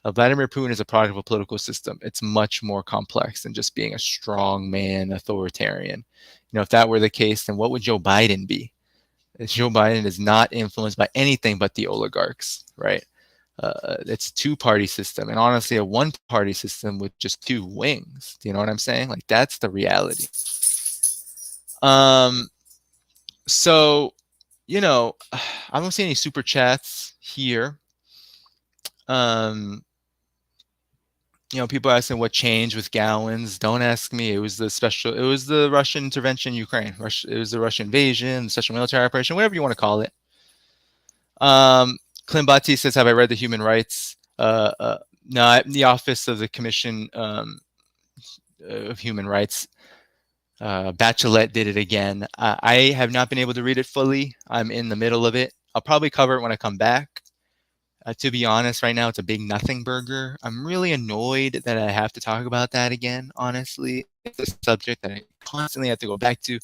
A: Vladimir Putin is a product of a political system. It's much more complex than just being a strongman authoritarian. If that were the case, then what would Joe Biden be? Joe Biden is not influenced by anything but the oligarchs, right? It's a two-party system, and honestly, a one-party system with just two wings. Do you know what I'm saying? Like, that's the reality. So, I don't see any super chats here. People asking what changed with Gowens. Don't ask me. It was the Russian intervention in Ukraine. It was the Russian invasion, the special military operation, whatever you want to call it. Klimbati says, have I read the human rights? No, the Office of the Commission of Human Rights. Bachelet did it again. I have not been able to read it fully. I'm in the middle of it. I'll probably cover it when I come back. To be honest, right now it's a big nothing burger. I'm really annoyed that I have to talk about that again. Honestly, it's a subject that I constantly have to go back to.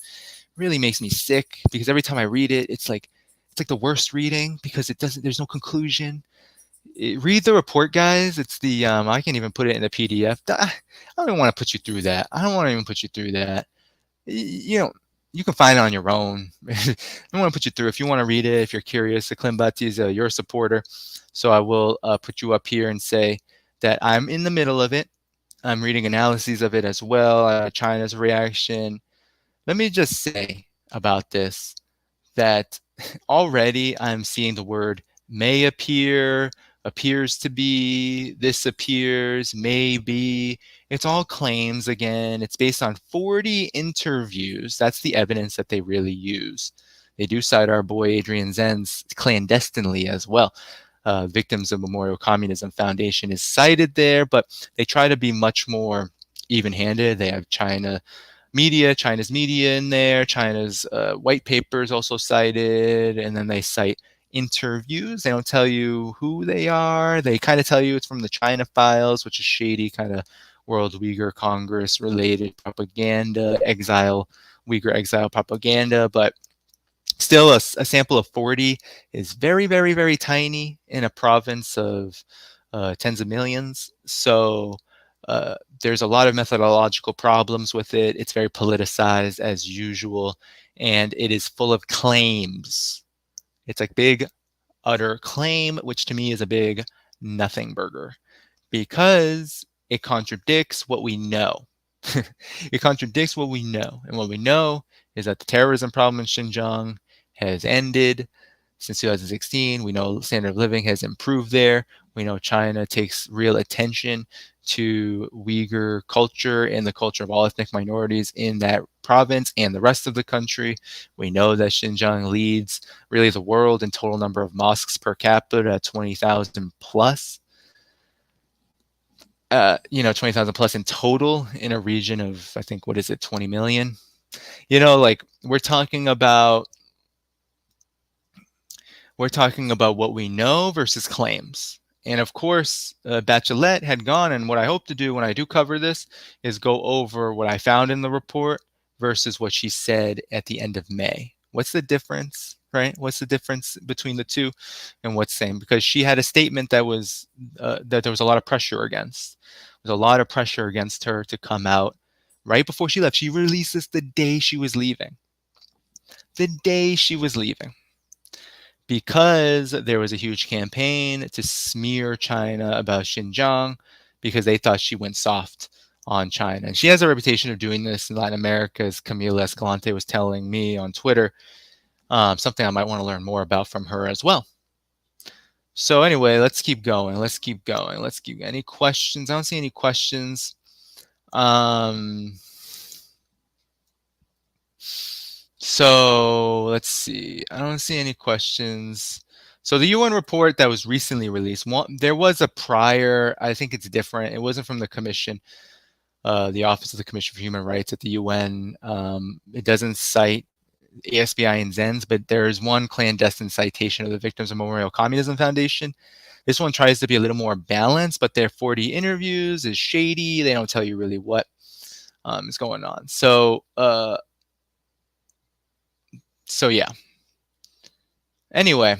A: Really makes me sick because every time I read it, it's like the worst reading because it doesn't. There's no conclusion. Read the report, guys. It's the I can't even put it in a PDF. I don't even want to put you through that. I don't want to even put you through that. You know, you can find it on your own. I don't want to put you through. If you want to read it, if you're curious, Klimbati is your supporter. So I will put you up here and say that I'm in the middle of it. I'm reading analyses of it as well. China's reaction. Let me just say about this that already I'm seeing the word may appear, appears to be, this appears, maybe. It's all claims again. It's based on 40 interviews. That's the evidence that they really use. They do cite our boy Adrian Zenz clandestinely as well. Victims of Memorial Communism Foundation is cited there, but they try to be much more even-handed. They have China's media in there, China's white papers also cited, and then they cite interviews. They don't tell you who they are. They kind of tell you it's from the China Files, which is shady kind of World Uyghur Congress related propaganda, Uyghur exile propaganda, but still a sample of 40 is very, very, very tiny in a province of tens of millions. So there's a lot of methodological problems with it. It's very politicized as usual, and it is full of claims. It's like big, utter claim, which to me is a big nothing burger because it contradicts what we know. It contradicts what we know. And what we know is that the terrorism problem in Xinjiang has ended since 2016. We know standard of living has improved there. We know China takes real attention to Uyghur culture and the culture of all ethnic minorities in that province and the rest of the country. We know that Xinjiang leads really the world in total number of mosques per capita at 20,000 plus. 20,000 plus in total in a region of, I think, what is it, 20 million? Like we're talking about what we know versus claims. And of course, Bachelet had gone, and what I hope to do when I do cover this is go over what I found in the report versus what she said at the end of May. What's the difference, right? What's the difference between the two and what's same? Because she had a statement that was that there was a lot of pressure against. There's a lot of pressure against her to come out right before she left. She released this the day she was leaving. The day she was leaving. Because there was a huge campaign to smear China about Xinjiang because they thought she went soft on China. And she has a reputation of doing this in Latin America, as Camila Escalante was telling me on Twitter, something I might want to learn more about from her as well. So anyway, let's keep going. Any questions? I don't see any questions. So let's see. I don't see any questions. So the UN report that was recently released, there was a prior, I think it's different. It wasn't from the commission, the Office of the Commission for Human Rights at the UN. It doesn't cite ASBI and Zenz, but there's one clandestine citation of the Victims of Memorial Communism Foundation. This one tries to be a little more balanced, but their 40 interviews is shady. They don't tell you really what is going on. So yeah. Anyway.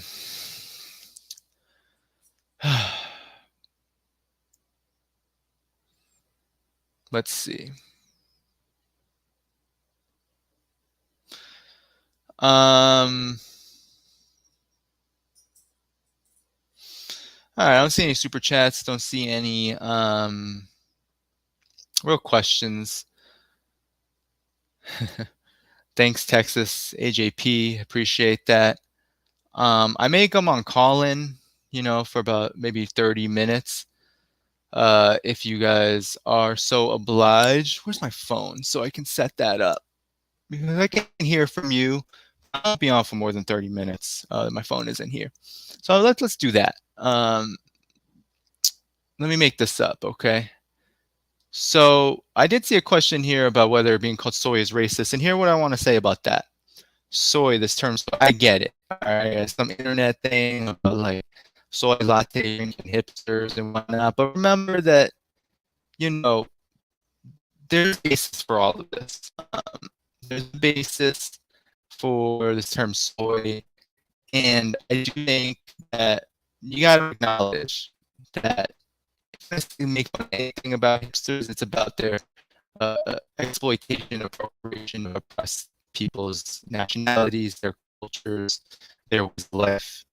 A: Let's see. All right, I don't see any super chats. Don't see any real questions. Thanks, Texas AJP. Appreciate that. I may come on call-in, for about maybe 30 minutes. If you guys are so obliged. Where's my phone so I can set that up? Because I can hear from you. I'll be on for more than 30 minutes. My phone isn't here. So let's do that. Let me make this up, okay? So I did see a question here about whether being called soy is racist. And here what I want to say about that. Soy, this term, I get it. All right, it's some internet thing about like soy latte drinking hipsters and whatnot. But remember that, you know, there's a basis for all of this. There's a basis for this term soy. And I do think that you got to acknowledge that if you make anything about hipsters, it's about their exploitation, appropriation of oppressed people's nationalities, their cultures, their ways of life.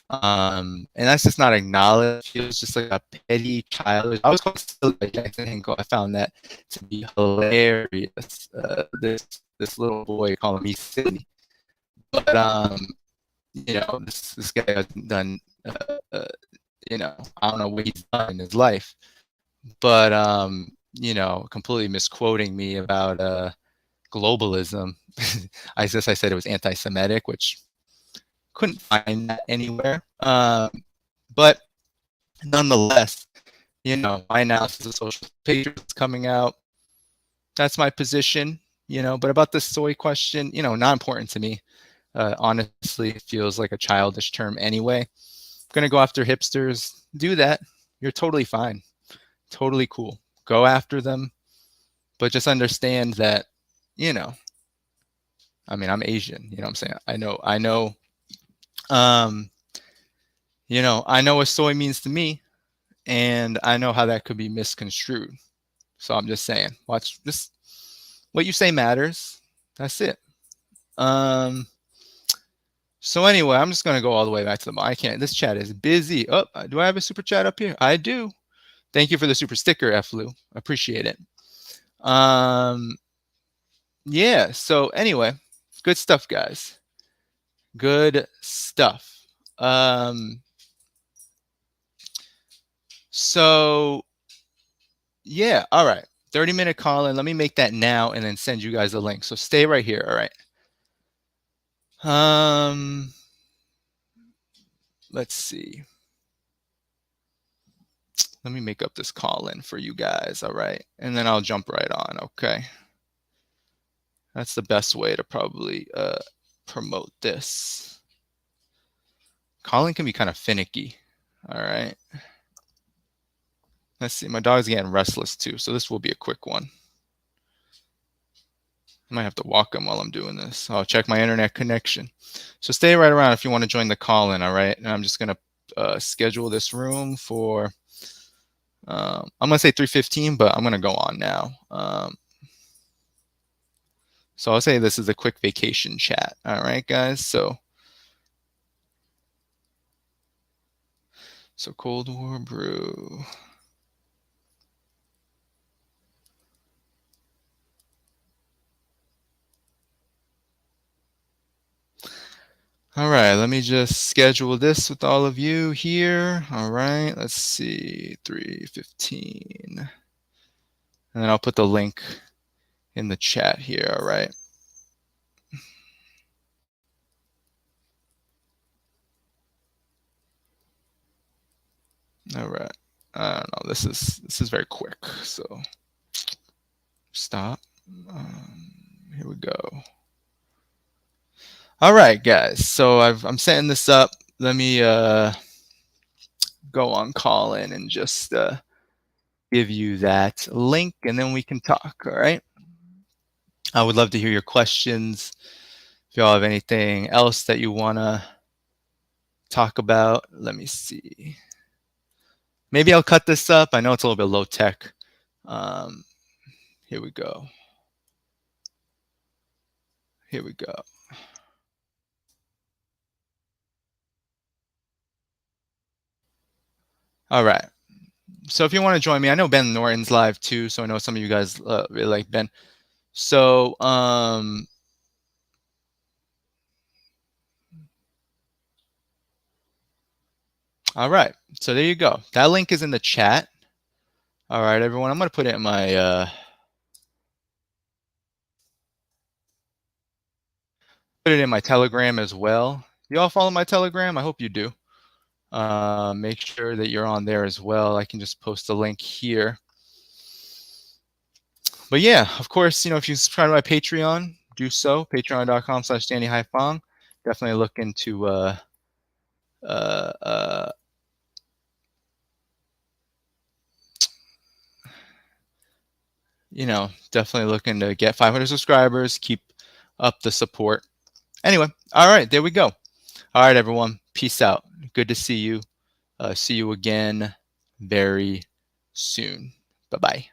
A: And that's just not acknowledged. It was just like a petty childish. I was called silly by Jackson Hinkle. I found that to be hilarious. This little boy calling me silly, but this guy hasn't done. I don't know what he's done in his life, but completely misquoting me about globalism. I said it was anti-Semitic, which couldn't find that anywhere. But nonetheless, my analysis of social patriots coming out. That's my position. But about the soy question, not important to me. Honestly, it feels like a childish term anyway. I'm gonna go after hipsters. Do that. You're totally fine. Totally cool. Go after them. But just understand that, I'm Asian, you know what I'm saying? I know, I know what soy means to me, and I know how that could be misconstrued. So I'm just saying, watch this. What you say matters. That's it. So anyway, I'm just going to go all the way back to I can't. This chat is busy. Oh, do I have a super chat up here? I do. Thank you for the super sticker, Flu. Appreciate it. Yeah. So anyway, good stuff, guys. Good stuff. So yeah. All right. 30-minute call in. Let me make that now and then send you guys a link. So stay right here. All right. Let's see. Let me make up this call in for you guys. All right. And then I'll jump right on. Okay. That's the best way to probably promote this. Calling can be kind of finicky. All right. Let's see. My dog's getting restless too, so this will be a quick one. I might have to walk him while I'm doing this. I'll check my internet connection. So stay right around if you want to join the call in. All right. And I'm just going to schedule this room for, I'm going to say 3:15, but I'm going to go on now. So I'll say this is a quick vacation chat. All right, guys. So Cold War brew. All right, let me just schedule this with all of you here. All right, let's see, 3:15. And then I'll put the link in the chat here, all right? All right, I don't know, this is very quick, so stop. Here we go. All right, guys, so I'm setting this up. Let me go on call in and just give you that link, and then we can talk, all right? I would love to hear your questions. If y'all have anything else that you want to talk about, let me see. Maybe I'll cut this up. I know it's a little bit low tech. Here we go. Here we go. All right. So if you want to join me, I know Ben Norton's live too, so I know some of you guys really like Ben. So all right. So there you go. That link is in the chat. All right, everyone. I'm going to put it in my Telegram as well. You all follow my Telegram? I hope you do. Make sure that you're on there as well. I can just post a link here. But yeah, of course, if you subscribe to my Patreon, do so. Patreon.com/DannyDhaiphong. Definitely look into definitely looking to get 500 subscribers, keep up the support. Anyway, all right, there we go. All right, everyone, peace out. Good to see you. See you again very soon. Bye-bye.